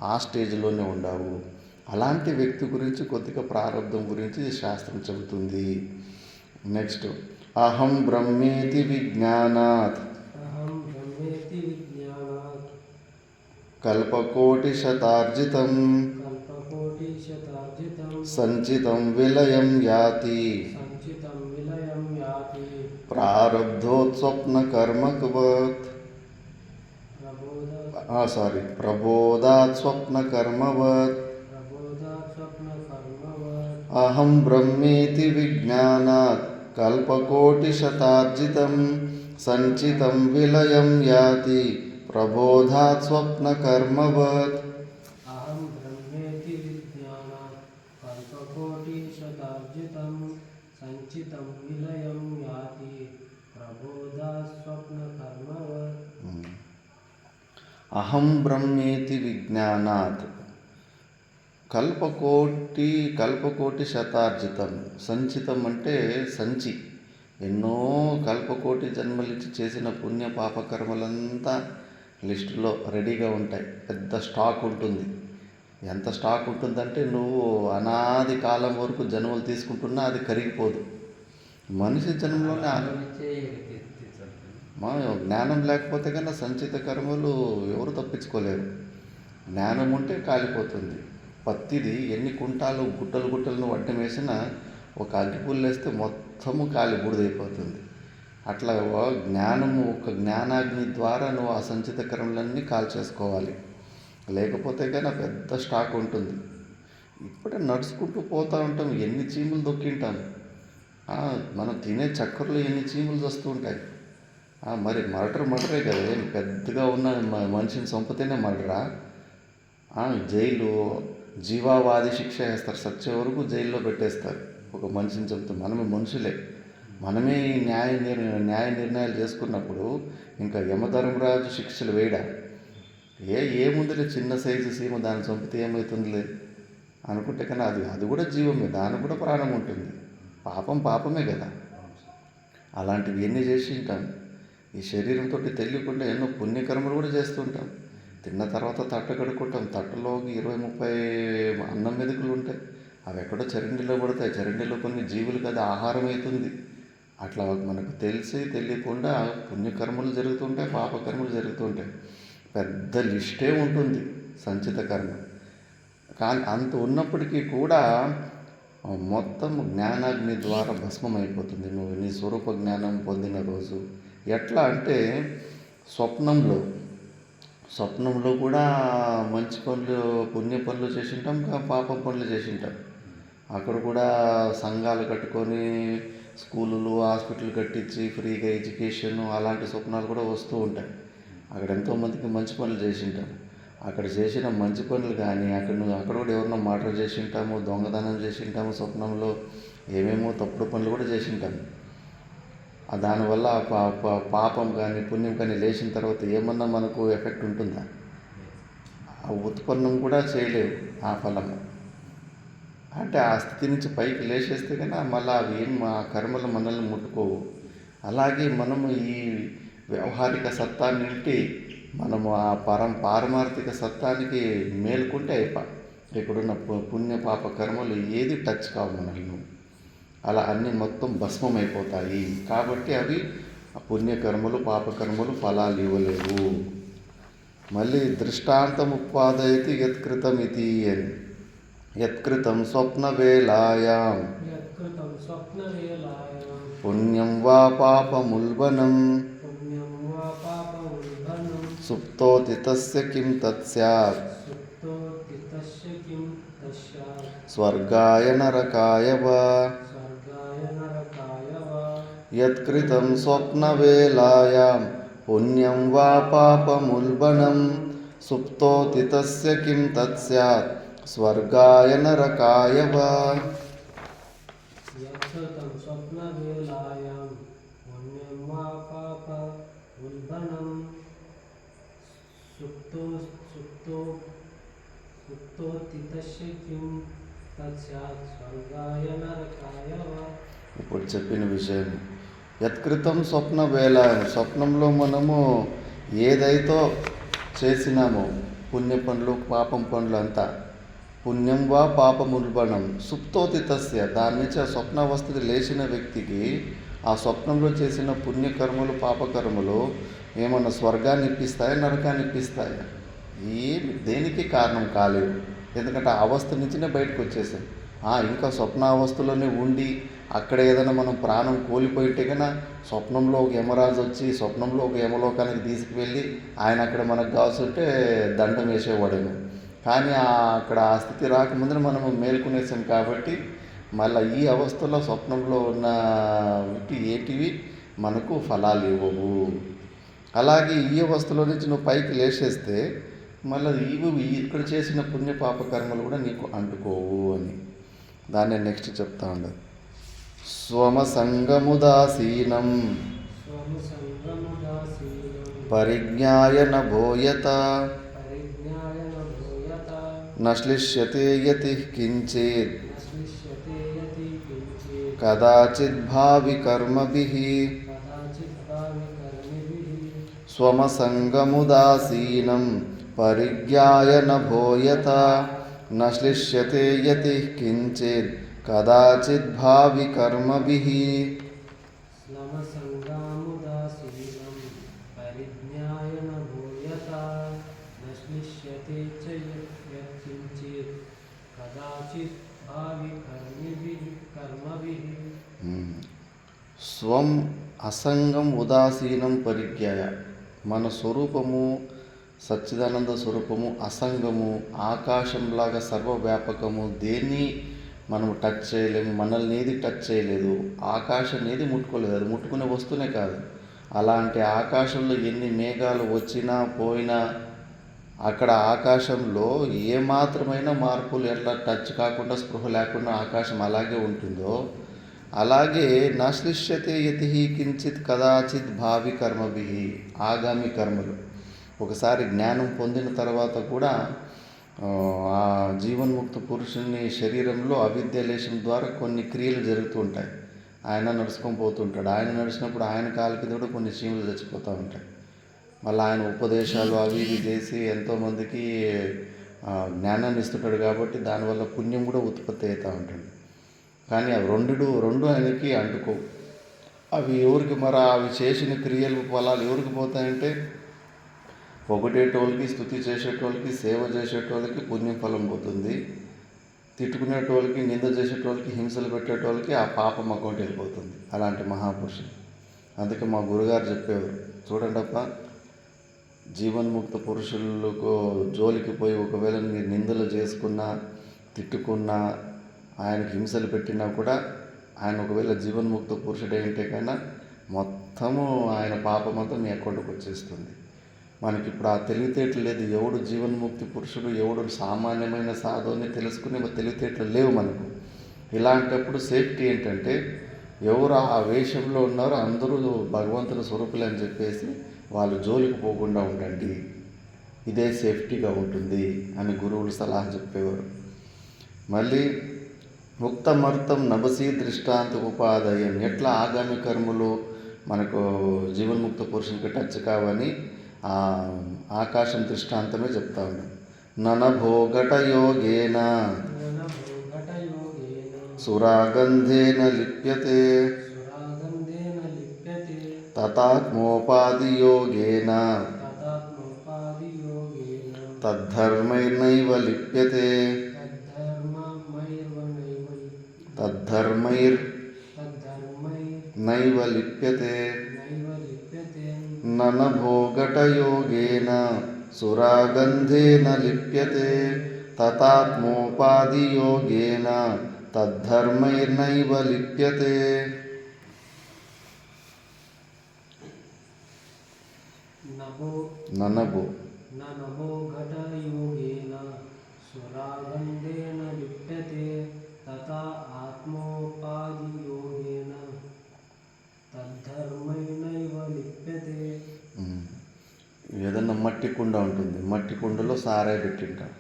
ఆ స్టేజ్లోనే ఉండావు. అలాంటి వ్యక్తి గురించి కొద్దిగా ప్రారంధం గురించి శాస్త్రం చెబుతుంది. నెక్స్ట్, అహం బ్రహ్మేతి విజ్ఞానాత్ అహం బ్రహ్మేతి విజ్ఞానాత్ కల్పకోటి శతార్జితం కల్పకోటి శతార్జితం సంచితం విలయం యాతి సంచితం విలయం యాతి ప్రారబ్ధోత్స్వప్న కర్మవత్ ప్రబోధాత్ స్వప్న కర్మవత్. ప్రబోధాత్ స్వప్న కర్మవత్. అహం బ్రహ్మేతి విజ్ఞానాత్ కల్పకోటి శతార్జితం సంచితం విలయం యాతి ప్రబోధాత్ స్వప్న కర్మవత్. అహం బ్రహ్మేతి విజ్ఞానాత్ కల్పకోటి శతార్జితం సంచితం విలయం యాతి ప్రబోధాత్ స్వప్న కర్మవత్. అహం బ్రహ్మేతి విజ్ఞానాత్ కల్పకోటి శతార్జితం. సంచితం అంటే సంచి, ఎన్నో కల్పకోటి జన్మలిచ్చి చేసిన పుణ్య పాపకర్మలంతా లిస్టులో రెడీగా ఉంటాయి. పెద్ద స్టాక్ ఉంటుంది. ఎంత స్టాక్ ఉంటుందంటే నువ్వు అనాది కాలం వరకు జన్మలు తీసుకుంటున్నా అది కరిగిపోదు. మనిషి జన్మలోనే జ్ఞానం లేకపోతే కన్నా సంచిత కర్మలు ఎవరు తప్పించుకోలేరు. జ్ఞానం ఉంటే కాలిపోతుంది. పత్తిది ఎన్ని కుంటాలు గుట్టలు వడ్డం వేసినా ఒక అగ్గిపుల్లు వేస్తే మొత్తము కాలి బూడిదైపోతుంది. అట్లా జ్ఞానము, ఒక జ్ఞానాగ్ని ద్వారా నువ్వు ఆ సంచిత కర్మలన్నీ కాల్చేసుకోవాలి. లేకపోతే కానీ పెద్ద స్టాక్ ఉంటుంది. ఇప్పుడే నడుచుకుంటూ పోతూ ఉంటాం, ఎన్ని చీములు దొక్కింటాం. మనం తినే చక్కెరలో ఎన్ని చీములు వస్తూ ఉంటాయి. మరి మర్డరే కదా, ఏం పెద్దగా ఉన్న మనిషిని చంపితేనే మర్డరా? జైలు జీవావాది శిక్ష వేస్తారు, సచ్చే వరకు జైల్లో పెట్టేస్తారు ఒక మనిషిని చంపుతూ. మనమే మనుషులే, మనమే ఈ న్యాయ నిర్ణయాలు చేసుకున్నప్పుడు ఇంకా యమధర్మరాజు శిక్షలు వేయడా? ఏముందిలే చిన్న సైజు సీమ, దాన్ని చంపితే ఏమవుతుందిలే అనుకుంటే కానీ అది కూడా జీవమే, దానికి కూడా ప్రాణం ఉంటుంది. పాపమే కదా. అలాంటివి ఎన్ని చేసి ఉంటాం. ఈ శరీరంతో తెలియకుండా ఎన్నో పుణ్యకర్మలు కూడా చేస్తుంటాం. తిన్న తర్వాత తట్ట కడుక్కుంటాం, తట్టలోకి 20-30 అన్నం మెతుకులు ఉంటాయి. అవి ఎక్కడో చరండిలో పడతాయి. చరండిలో కొన్ని జీవులకు అది ఆహారం అవుతుంది. అట్లా మనకు తెలియకుండా పుణ్యకర్మలు జరుగుతుంటాయి, పాపకర్మలు జరుగుతుంటాయి. పెద్ద లిస్టే ఉంటుంది సంచిత కర్మ. కానీ అంత ఉన్నప్పటికీ కూడా మొత్తం జ్ఞానాగ్ని ద్వారా భస్మం అయిపోతుంది నువ్వు నీ స్వరూప జ్ఞానం పొందిన రోజు. ఎట్లా అంటే స్వప్నంలో కూడా మంచి పనులు, పుణ్య పనులు చేసింటాం, పాప పనులు చేసింటాం. అక్కడ కూడా సంఘాలు కట్టుకొని స్కూళ్ళు, హాస్పిటల్ కట్టించి ఫ్రీగా ఎడ్యుకేషన్, అలాంటి స్వప్నాలు కూడా వస్తూ ఉంటాయి. అక్కడ ఎంతోమందికి మంచి పనులు చేసింటాం. అక్కడ చేసిన మంచి పనులు కానీ అక్కడ కూడా ఎవరినో మర్డర్ చేసింటాము, దొంగతనం చేసింటాము, స్వప్నంలో ఏమేమో తప్పుడు పనులు కూడా చేసింటాము. దానివల్ల పాపం కానీ పుణ్యం కానీ లేచిన తర్వాత ఏమన్నా మనకు ఎఫెక్ట్ ఉంటుందా? ఆ ఉత్పన్నం కూడా చేయలేవు ఆ ఫలము. అంటే ఆ స్థితి నుంచి పైకి లేచేస్తే కానీ మళ్ళీ అవి ఆ కర్మలు మనల్ని ముట్టుకోవు. అలాగే మనము ఈ వ్యవహారిక సత్తాన్నింటి మనము ఆ పారమార్థిక సత్తానికి మేలుకుంటే ఇక్కడున్న పుణ్య పాప కర్మలు ఏది టచ్ కావు మనల్ని. అలా అన్నీ మొత్తం భస్మమైపోతాయి. కాబట్టి అవి పుణ్యకర్మలు పాపకర్మలు ఫలాలు ఇవ్వలేవు. మళ్ళీ దృష్టాంతం ఉపాదయతి యత్కృతమితి అని. యత్కృతం స్వప్నవేళాయాం పుణ్యం వా పాపముల్బనం సుప్తోతి తస్య కిం తత్స్యాత్ స్వర్గాయ నరకాయ వా. యత్కృతం స్వప్నవేళాయాం పుణ్యం వా పాపముల్బనం సుప్తోతి తస్య కిం తత్స్యాత్ స్వర్గాయ నరకాయ వా. యత్కృతం స్వప్నవేళాయాం పుణ్యం వా పాపముల్బనం సుప్తోతి తస్య కిం తత్స్యాత్ స్వర్గాయ నరకాయ వా. ఇప్పుడు చెప్పిన విషయం యత్కృతం స్వప్న వేళ. స్వప్నంలో మనము ఏదైతే చేసినాము పుణ్య పనులు పాపం పనులు అంతా పుణ్యం వా పాపముల్బణం సుప్తోతి తస్య దాని నుంచి ఆ స్వప్నావస్థకి లేచిన వ్యక్తికి ఆ స్వప్నంలో చేసిన పుణ్యకర్మలు పాపకర్మలు ఏమన్నా స్వర్గాన్ని ఇప్పిస్తాయా నరకాన్ని ఇప్పిస్తాయా ఏమి దేనికి కారణం కాలేవు. ఎందుకంటే ఆ అవస్థ నుంచినే బయటకు వచ్చేసాం. ఇంకా స్వప్నావస్థలోనే ఉండి అక్కడ ఏదైనా మనం ప్రాణం కోల్పోయితే కన్నా స్వప్నంలో ఒక యమరాజు వచ్చి స్వప్నంలో ఒక యమలోకానికి తీసుకువెళ్ళి ఆయన అక్కడ మనకు కావాల్సింటే దండం వేసేవాడేమో. కానీ అక్కడ ఆ స్థితి రాకముందర మనము మేల్కొనేసాం కాబట్టి మళ్ళీ ఈ అవస్థలో స్వప్నంలో ఉన్న ఏటివి మనకు ఫలాలు ఇవ్వవు. అలాగే ఈ అవస్థలో నుంచి నువ్వు పైకి లేచేస్తే మళ్ళీ ఇక్కడ చేసిన పుణ్య పాపకర్మలు కూడా నీకు అంటుకోవు అని దాన్ని నెక్స్ట్ చెప్తా ఉండదు. స్వమసంగముదాసీనం పరిజ్ఞాయ నభూయత నశ్లిష్యతే యతి కించిత్ కదాచిద్ భావి కర్మభిః. స్వమసంగముదాసీనం పరిజ్ఞాయ నభూయత నశ్లిష్యతే యతి కించిత్ కదాచిద్ భావి కర్మభిః. స్వం అసంగం ఉదాసీనం పరిజ్ఞాయ మన స్వరూపము సచ్చిదానంద స్వరూపము అసంగము ఆకాశంలాగా సర్వవ్యాపకము. దేన్ని మనం టచ్ చేయలేము, మనల్ని ఏది టచ్ చేయలేదు, ఆకాశం ఏది ముట్టుకోలేదు, అది ముట్టుకునే వస్తువునే కాదు. అలాంటి ఆకాశంలో ఎన్ని మేఘాలు వచ్చినా పోయినా అక్కడ ఆకాశంలో ఏమాత్రమైన మార్పులు ఎట్లా టచ్ కాకుండా స్పృహ లేకుండా ఆకాశం అలాగే ఉంటుందో అలాగే నశ్లిష్యతే యతి కించిత్ కదాచిత్ భావి కర్మభిః. ఆగామి కర్మలు ఒకసారి జ్ఞానం పొందిన తర్వాత కూడా ఆ జీవన్ముక్త పురుషుని శరీరంలో అవిద్యలేశం ద్వారా కొన్ని క్రియలు జరుగుతూ ఉంటాయి. ఆయన నడుచుకొని పోతుంటాడు. ఆయన నడిచినప్పుడు ఆయన కాలు కింద కూడా కొన్ని చీమలు చచ్చిపోతూ ఉంటాయి. మళ్ళీ ఆయన ఉపదేశాలు అవి ఇవి చేసి ఎంతోమందికి జ్ఞానాన్ని ఇస్తుంటాడు కాబట్టి దానివల్ల పుణ్యం కూడా ఉత్పత్తి అవుతూ ఉంటుంది. కానీ అవి రెండు ఆయనకి అంటుకో. అవి ఎవరికి అవి చేసిన క్రియలు ఫలాలు ఎవరికి పోతాయంటే పొగిడేటోళ్ళకి, స్తుతి చేసేటోళ్ళకి, సేవ చేసేటోళ్ళకి పుణ్యం ఫలం పోతుంది. తిట్టుకునేటోళ్ళకి, నింద చేసేటోళ్ళకి, హింసలు పెట్టేటోళ్ళకి ఆ పాపం అకౌంట్ వెళ్ళిపోతుంది. అలాంటి మహాపురుషులు. అందుకే మా గురుగారు చెప్పేవారు, చూడండప్ప, జీవన్ముక్త పురుషులకు జోలికి పోయి ఒకవేళ మీరు నిందలు చేసుకున్నా, తిట్టుకున్నా, ఆయనకు హింసలు పెట్టినా కూడా ఆయన ఒకవేళ జీవన్ముక్త పురుషుడు ఏంటే కన్నా మొత్తము ఆయన పాపమంతా మీ అకౌంట్కి వచ్చేస్తుంది. మనకి ఇప్పుడు ఆ తెలివితేటలు లేదు. ఎవడు జీవన్ముక్తి పురుషుడు, ఎవడు సామాన్యమైన సాధువుని తెలుసుకునే తెలివితేటలు లేవు మనకు. ఇలాంటప్పుడు సేఫ్టీ ఏంటంటే ఎవరు ఆ వేషంలో ఉన్నారో అందరూ భగవంతుని స్వరూపులు అని చెప్పేసి వాళ్ళు జోలికి పోకుండా ఉండండి, ఇదే సేఫ్టీగా ఉంటుంది అని గురువులు సలహా చెప్పేవారు. మళ్ళీ ముక్తమర్థం నభసీ దృష్టాంత ఉపాదయం. ఎట్లా ఆగామి కర్మలు మనకు జీవన్ముక్త పురుషునికి టచ్ కావని ఆకాశం దృష్టాంతమే చెప్తా ఉన్నాం. ననభోగట యోగేన సురాగంధేన లిప్యతే తతాత్మోపాధి యోగేన తద్ధర్మైర్నైవ లిప్యతే తద్ధర్మైర్నైవ లిప్యతే ననభోగట యోగేన సురాగంధేన లిప్యతే తతాత్మోపాధి యోగేన తద్ధర్మైర్నైవ లిప్యతే. ననభో ఘట యోగేన సురాగంధేన లిప్యతే తథా ఆత్మోపాధి యోగేన తద్ధర్మైనైవ లిప్యతే. ఏదన్నా మట్టి కుండ ఉంటుంది, మట్టి కుండలో సారాయి పెట్టింటారు.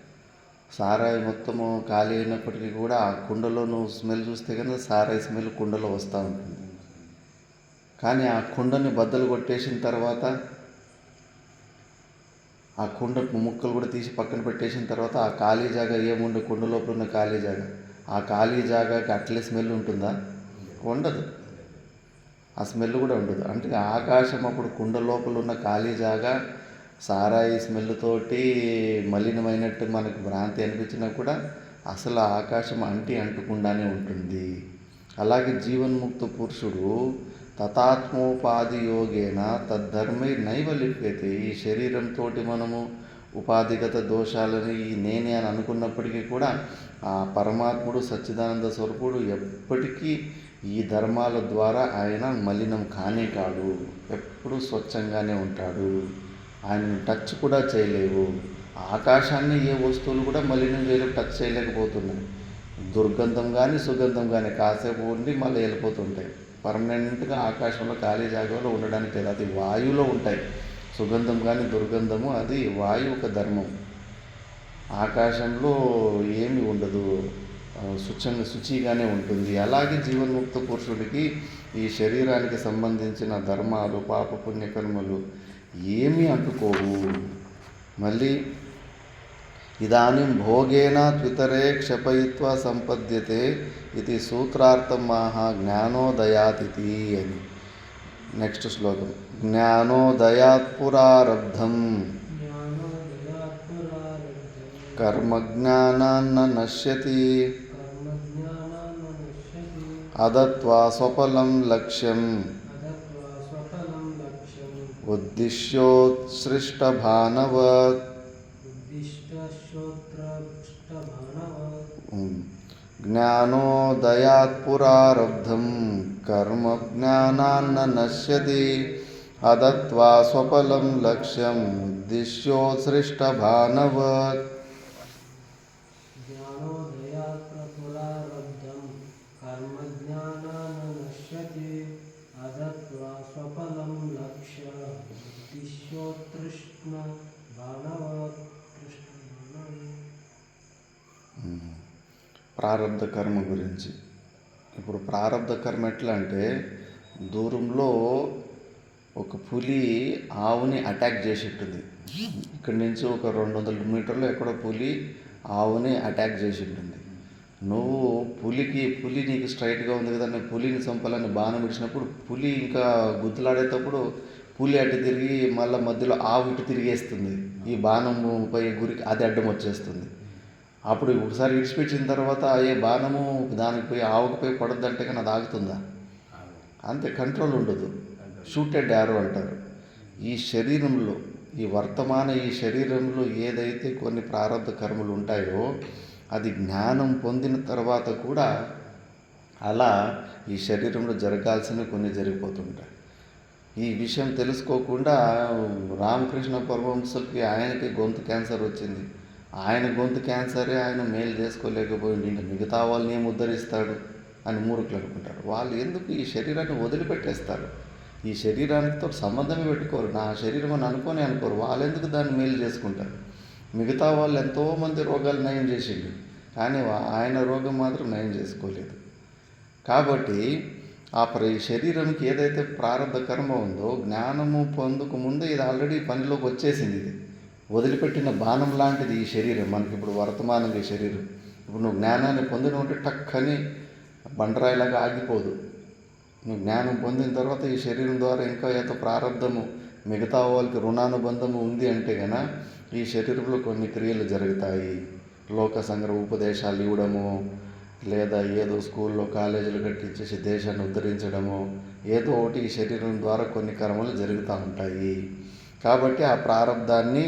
సారాయి మొత్తము ఖాళీ అయినప్పటికీ కూడా ఆ కుండలో నువ్వు స్మెల్ చూస్తే కనుక సారాయి స్మెల్ కుండలో వస్తూ ఉంటుంది. కానీ ఆ కుండని బద్దలు కొట్టేసిన తర్వాత ఆ కుండ ముక్కలు కూడా తీసి పక్కన పెట్టేసిన తర్వాత ఆ ఖాళీ జాగా ఏముండే కుండ లోపల ఉన్న ఖాళీ జాగా, ఆ ఖాళీ జాగాకి అట్లే స్మెల్ ఉంటుందా? ఉండదు. ఆ స్మెల్ కూడా ఉండదు. అంటే ఆకాశం అప్పుడు కుండ లోపల ఉన్న ఖాళీ జాగా సారాయి స్మెల్ తోటి మలినమైనట్టు మనకు భ్రాంతి అనిపించినా కూడా అసలు ఆకాశం అంటుకుండానే ఉంటుంది. అలాగే జీవన్ముక్త పురుషుడు తతాత్మోపాధి యోగేన తద్ధర్మై నైవ లిప్యతే. ఈ శరీరంతో మనము ఉపాధిగత దోషాలని ఈ నేనే అని అనుకున్నప్పటికీ కూడా ఆ పరమాత్ముడు సచ్చిదానంద స్వరూపుడు ఎప్పటికీ ఈ ధర్మాల ద్వారా ఆయన మలినం కానే కాడు. ఎప్పుడూ స్వచ్ఛంగానే ఉంటాడు. ఆయనను టచ్ కూడా చేయలేవు. ఆకాశాన్ని ఏ వస్తువులు కూడా మలినం చేయలేక టచ్ చేయలేకపోతున్నాయి. దుర్గంధం కానీ సుగంధం కానీ కాసేపు ఉండి మళ్ళీ వెళ్ళిపోతుంటాయి. పర్మనెంట్గా ఆకాశంలో ఖాళీ జాగాలో ఉండడానికి లేదు. అది వాయువులో ఉంటాయి. సుగంధం కానీ దుర్గంధము అది వాయువు ఒక ధర్మం. ఆకాశంలో ఏమి ఉండదు, శుచిగానే ఉంటుంది. అలాగే జీవన్ముక్త పురుషుడికి ఈ శరీరానికి సంబంధించిన ధర్మాలు పాప పుణ్యకర్మలు ఏమీ అంటుకోవు. మళ్ళీ ఇదానీం భోగేన త్వితరే క్షపయిత్వా సంపద్యతే ఇది సూత్రార్థం మహా జ్ఞానోదయాతిథి అని. నెక్స్ట్ శ్లోకం. జ్ఞానోదయాత్ పురారబ్ధం కర్మజ్ఞానాన్న నశ్యతి అదత్వా స్వఫలం లక్ష్యం ఉద్దిశ్యోత్సృష్టభానవత్. జ్ఞానోదయాత్ పురారబ్ధం కర్మ జ్ఞానాన్న నశ్యతి అదత్వా స్వఫలం లక్ష్యం ఉద్దిశ్యోత్సృష్టభానవత్. ప్రారబ్ధ కర్మ గురించి. ఇప్పుడు ప్రారబ్ధ కర్మ ఎట్లా అంటే, దూరంలో ఒక పులి ఆవుని అటాక్ చేసి ఉంటుంది. ఇక్కడి నుంచి ఒక 200 మీటర్లు ఎక్కడో పులి ఆవుని అటాక్ చేసి ఉంటుంది. నువ్వు పులి నీకు స్ట్రైట్గా ఉంది కదా, నేను పులిని చంపాలని బాణం ఇచ్చినప్పుడు పులి ఇంకా గుద్దులాడేటప్పుడు పులి అటు తిరిగి మళ్ళీ మధ్యలో ఆవు ఇటు తిరిగేస్తుంది. ఈ బాణంపై గురికి అది అడ్డం వచ్చేస్తుంది. అప్పుడు ఒకసారి ఇడిచిపెట్టిన తర్వాత ఏ బాణము దానికి పోయి ఆవుకు పోయి పడద్దంటే కానీ అది ఆగుతుందా? అంతే, కంట్రోల్ ఉండదు. షూటెడ్ యారో అంటారు. ఈ శరీరంలో ఈ శరీరంలో ఏదైతే కొన్ని ప్రారంభ కర్మలు ఉంటాయో అది జ్ఞానం పొందిన తర్వాత కూడా అలా ఈ శరీరంలో జరగాల్సినవి కొన్ని జరిగిపోతుంటాయి. ఈ విషయం తెలుసుకోకుండా రామకృష్ణ పరమహంసకి ఆయనకి గొంతు క్యాన్సర్ వచ్చింది. ఆయన గొంతు క్యాన్సరే ఆయన మేలు చేసుకోలేకపోయింది, ఇంకా మిగతా వాళ్ళని ఏం ఉద్ధరిస్తాడు అని మూర్ఖులు అనుకుంటారు. వాళ్ళు ఎందుకు ఈ శరీరాన్ని వదిలిపెట్టేస్తారు? ఈ శరీరానితో సంబంధమే పెట్టుకోరు. నా శరీరం అని అనుకోరు. వాళ్ళు ఎందుకు దాన్ని మేలు చేసుకుంటారు? మిగతా వాళ్ళు ఎంతోమంది రోగాలు నయం చేసిండు, కానీ ఆయన రోగం మాత్రం నయం చేసుకోలేదు. కాబట్టి ఈ శరీరంకి ఏదైతే ప్రారంభ కర్మ ఉందో జ్ఞానము పొందుకు ముందే ఇది ఆల్రెడీ పనిలోకి వచ్చేసింది. ఇది వదిలిపెట్టిన బాణం లాంటిది ఈ శరీరం. మనకి ఇప్పుడు వర్తమానంగా ఈ శరీరం ఇప్పుడు నువ్వు జ్ఞానాన్ని పొందిన ఉంటే టక్కని బండరాయిలాగా ఆగిపోదు. నువ్వు జ్ఞానం పొందిన తర్వాత ఈ శరీరం ద్వారా ఇంకా ఏదో ప్రారంధము మిగతా వాళ్ళకి రుణానుబంధము ఉంది అంటే కనుక ఈ శరీరంలో కొన్ని క్రియలు జరుగుతాయి. లోక సంగ్రహ ఉపదేశాలు ఇవ్వడము, లేదా ఏదో స్కూల్లో కాలేజీలు కట్టించేసి దేశాన్ని ఉద్ధరించడము, ఏదో ఒకటి ఈ శరీరం ద్వారా కొన్ని కర్మలు జరుగుతూ ఉంటాయి. కాబట్టి ఆ ప్రారంధాన్ని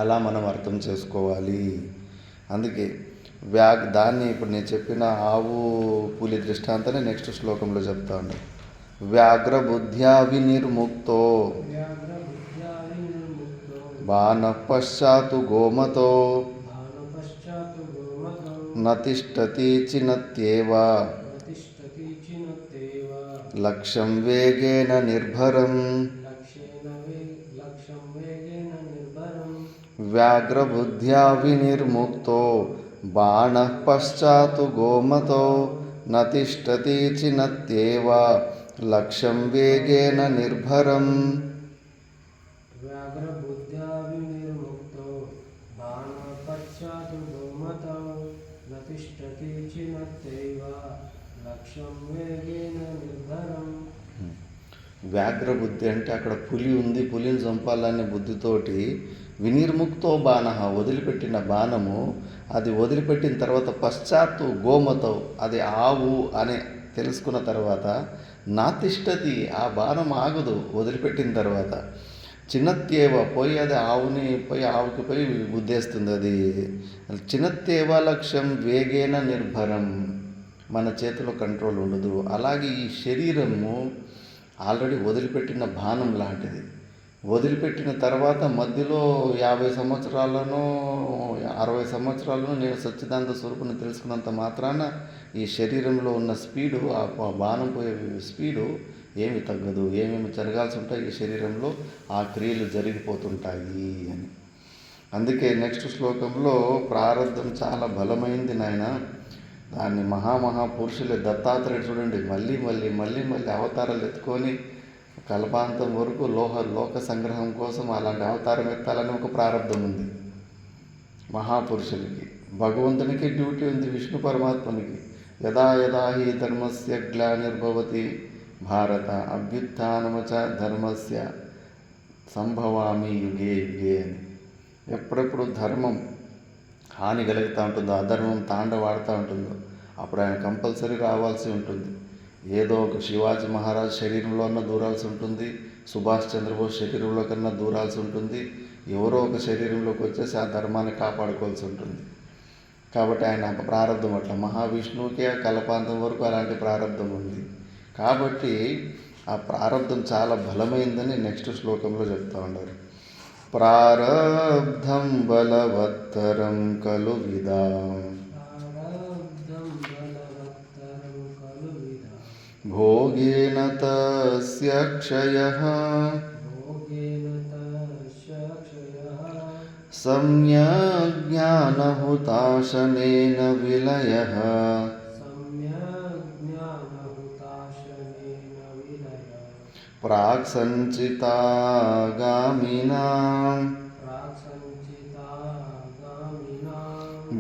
అలా మనం అర్థం చేసుకోవాలి. అందుకే దాన్ని ఇప్పుడు నేను చెప్పిన ఆవు పులి దృష్టాంతాన్ని నెక్స్ట్ శ్లోకంలో చెప్తా ఉన్నాను. వ్యాఘ్ర బుద్ధ్యా వినిర్ముక్తో బాణ పశ్చాత్తు గోమతో నతిష్టతి చినత్యేవ లక్ష్యం వేగేన నిర్భరం. వ్యాఘ్రబుద్ధ్యా వినిర్ముక్తో బాణః పశ్చాత్తు గోమతో నతిష్టతి చినత్యేవ లక్ష్యం వేగేన నిర్భరం. వ్యాఘ్రబుద్ధ్యా వినిర్ముక్తో गोमतौ न तिष्ठति चिनत्यैव लक्ष्यं वेगेन निर्भरम्. వ్యాఘ్రబుద్ధి అంటే అక్కడ పులి ఉంది, పులిని చంపాలనే బుద్ధితోటి వినిర్ముక్తో బాణ, వదిలిపెట్టిన బాణము, అది వదిలిపెట్టిన తర్వాత పశ్చాత్తు గోమతౌ, అది ఆవు అని తెలుసుకున్న తర్వాత నాతిష్టతి, ఆ బాణం ఆగదు వదిలిపెట్టిన తర్వాత. చిన్నత్యేవ, పోయి అది ఆవుకి పోయి గుద్దేస్తుంది. అది చిన్నత్యేవ లక్ష్యం వేగేన నిర్భరం, మన చేతిలో కంట్రోల్ ఉండదు. అలాగే ఈ శరీరము ఆల్రెడీ వదిలిపెట్టిన బాణం లాంటిది. వదిలిపెట్టిన తర్వాత మధ్యలో 50 సంవత్సరాలను 60 సంవత్సరాలను నేను సచ్చిదానంద స్వరూపుని తెలుసుకున్నంత మాత్రాన ఈ శరీరంలో ఉన్న స్పీడు, ఆ బాణం పోయే స్పీడు ఏమి తగ్గదు. ఏమేమి జరగాల్సి ఉంటాయి ఈ శరీరంలో ఆ క్రియలు జరిగిపోతుంటాయి అని. అందుకే నెక్స్ట్ శ్లోకంలో ప్రారంధం చాలా బలమైంది నాయన, దాన్ని మహాపురుషులే దత్తాత్రేయుడు చూడండి, మళ్ళీ అవతారాలు ఎత్తుకొని కల్పాంతం వరకు లోక సంగ్రహం కోసం అలాంటి అవతారం ఎత్తాలని ఒక ప్రారంధం ఉంది మహాపురుషులకి. భగవంతునికి డ్యూటీ ఉంది, విష్ణు పరమాత్మనికి. యదా యదా హి ధర్మస్య గ్లానిర్భవతి భారత అభ్యుత్థానమచ ధర్మస్య సంభవామి యుగే యుగే అని. ఎప్పుడెప్పుడు ధర్మం హాని కలుగుతూ ఉంటుందో, అధర్మం తాండవాడుతూ ఉంటుందో అప్పుడు ఆయన కంపల్సరీ రావాల్సి ఉంటుంది. ఏదో ఒక శివాజీ మహారాజ్ శరీరంలో అన్న దూరాల్సి ఉంటుంది, సుభాష్ చంద్రబోస్ శరీరంలో కన్నా దూరాల్సి ఉంటుంది, ఎవరో ఒక శరీరంలోకి వచ్చేసి ఆ ధర్మాన్ని కాపాడుకోవాల్సి ఉంటుంది. కాబట్టి ఆయన ప్రారంధం అట్లా, మహావిష్ణువుకే కల్పాంతం వరకు అలాంటి ప్రారంధం ఉంది. కాబట్టి ఆ ప్రారంధం చాలా బలమైందని నెక్స్ట్ శ్లోకంలో చెప్తా ఉన్నారు. ప్రారబ్ధం బలవత్తరం ఖలు విదాం భోగేన తస్య క్షయః సమ్యక్ జ్ఞానహుతాశనేన విలయః ప్రాక్ సంచితాగామినాం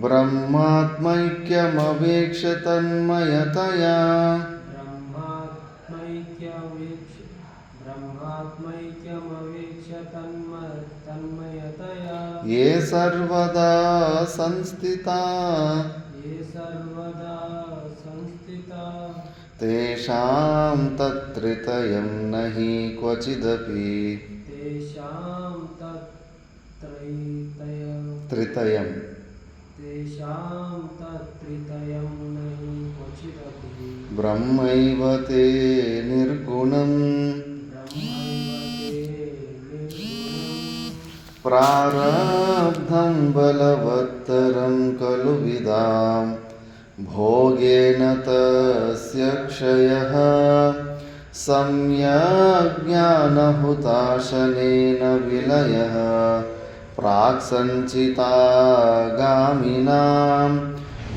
బ్రహ్మాత్మైక్యమవేక్ష తన్మయతయా ఏ సర్వదా సంస్థితా తేషాం తత్త్రితయం నహి క్వచిదపి. త్రితయం బ్రహ్మైవ తే నిర్గుణం ప్రారబ్ధం బలవత్తరం ఖలు విదాం భోగేన తస్య క్షయః సమ్యక్ జ్ఞానహుతాశనేన విలయః ప్రాక్ సంచితాగామినాం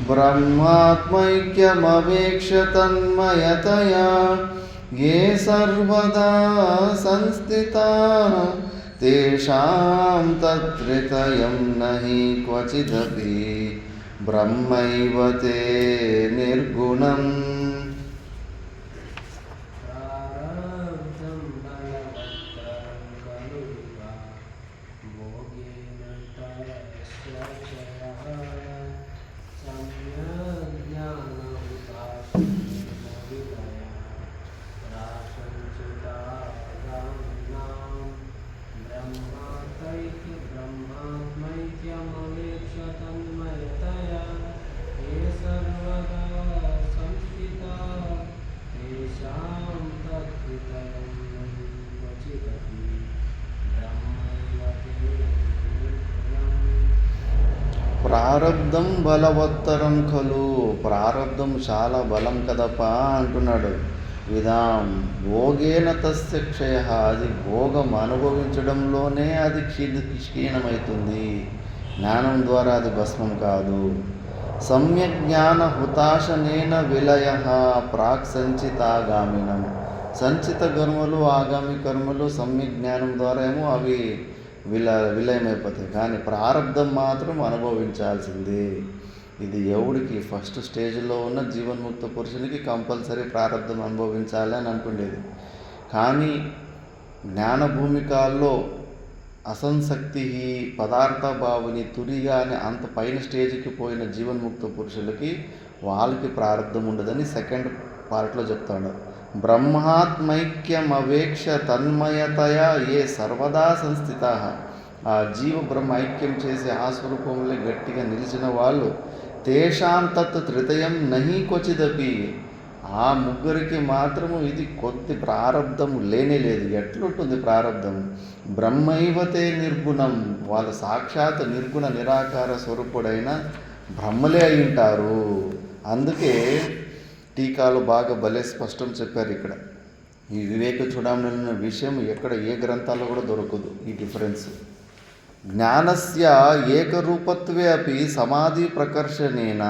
బ్రహ్మాత్మైక్యమవేక్ష తన్మయతయా ఏ సర్వదా సంస్థితా తేషాం తత్త్రితయం నహి క్వచిదపి బ్రహ్మైవ తే నిర్గుణం. ప్రారబ్ధం బలవత్తరం ఖలు, ప్రారబ్ధం చాలా బలం కదపా అంటున్నాడు. విదాం భోగేన తస్య క్షయ, అది భోగం అనుభవించడంలోనే అది క్షీణమవుతుంది, జ్ఞానం ద్వారా అది భస్మం కాదు. సమ్యక్ జ్ఞాన హుతాశనేన విలయ ప్రాక్ సంచితాగామినం, సంచిత కర్మలు ఆగామి కర్మలు సమ్యక్ జ్ఞానం ద్వారా ఏమో అవి విలయమైపోతాయి. కానీ ప్రారంధం మాత్రం అనుభవించాల్సిందే. ఇది ఎవడికి ఫస్ట్ స్టేజ్లో ఉన్న జీవన్ముక్త పురుషునికి కంపల్సరీ ప్రారంధం అనుభవించాలి అని అంటుండేది. కానీ జ్ఞానభూమికాల్లో అసంశక్తి పదార్థభావిని తురిగా అని అంత పైన స్టేజ్కి పోయిన జీవన్ముక్త పురుషులకి వాళ్ళకి ప్రారంధం ఉండదని సెకండ్ పార్ట్లో చెప్తాడు. బ్రహ్మాత్మైక్యమవేక్ష తన్మయతయా ఏ సర్వదా సంస్థిత. ఆ జీవ బ్రహ్మ ఐక్యం చేసి ఆ స్వరూపంలో గట్టిగా నిలిచిన వాళ్ళు తేషాం తత్ త్రితయం నహి క్వచిదపి. ఆ ముగ్గురికి మాత్రము ఇది కొద్ది ప్రారంధం లేనే లేదు. ఎట్లుంటుంది ప్రారంధం? బ్రహ్మైవతే నిర్గుణం. వాళ్ళు సాక్షాత్ నిర్గుణ నిరాకార స్వరూపుడైన బ్రహ్మలే అయి ఉంటారు. అందుకే టీకాలు బాగా భలే స్పష్టం చెప్పారు ఇక్కడ. ఈ వివేక చూడమన్న విషయం ఎక్కడ ఏ గ్రంథాల్లో కూడా దొరకదు. ఈ డిఫరెన్స్ జ్ఞానస్య ఏకరూపత్వే అపి సమాధి ప్రకర్షణేన.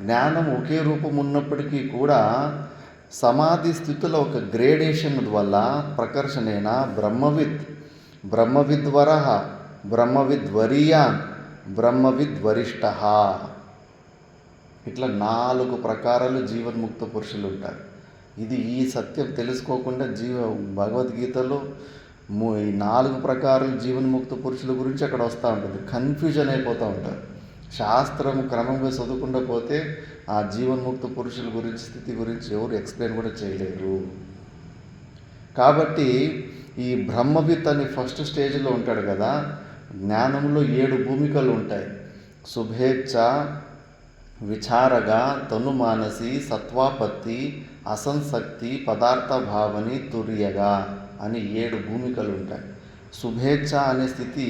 జ్ఞానం ఒకే రూపం ఉన్నప్పటికీ కూడా సమాధి స్థితిలో ఒక గ్రేడేషన్ వల్ల ప్రకర్షణేన బ్రహ్మవిద్వర బ్రహ్మవిద్వరీయాన్ బ్రహ్మవిద్వరిష్ట. ఇట్లా 4 ప్రకారాలు జీవన్ముక్త పురుషులు ఉంటారు. ఇది ఈ సత్యం తెలుసుకోకుండా భగవద్గీతలో ఈ 4 ప్రకారాలు జీవన్ముక్త పురుషుల గురించి అక్కడ వస్తూ ఉంటుంది. కన్ఫ్యూజన్ అయిపోతూ ఉంటారు. శాస్త్రం క్రమంగా చదువుకుండా పోతే ఆ జీవన్ముక్త పురుషుల గురించి స్థితి గురించి ఎవరు ఎక్స్ప్లెయిన్ కూడా చేయలేరు. కాబట్టి ఈ బ్రహ్మవిత్ అని ఫస్ట్ స్టేజ్లో ఉంటాడు కదా. జ్ఞానంలో 7 భూమికలు ఉంటాయి. శుభేచ్ఛ, విచారగా, తనుమానసి, సత్వాపత్తి, అసంశక్తి, పదార్థ భావని, తుర్యగా అని 7 భూమికలు ఉంటాయి. శుభేచ్ఛ అనే స్థితి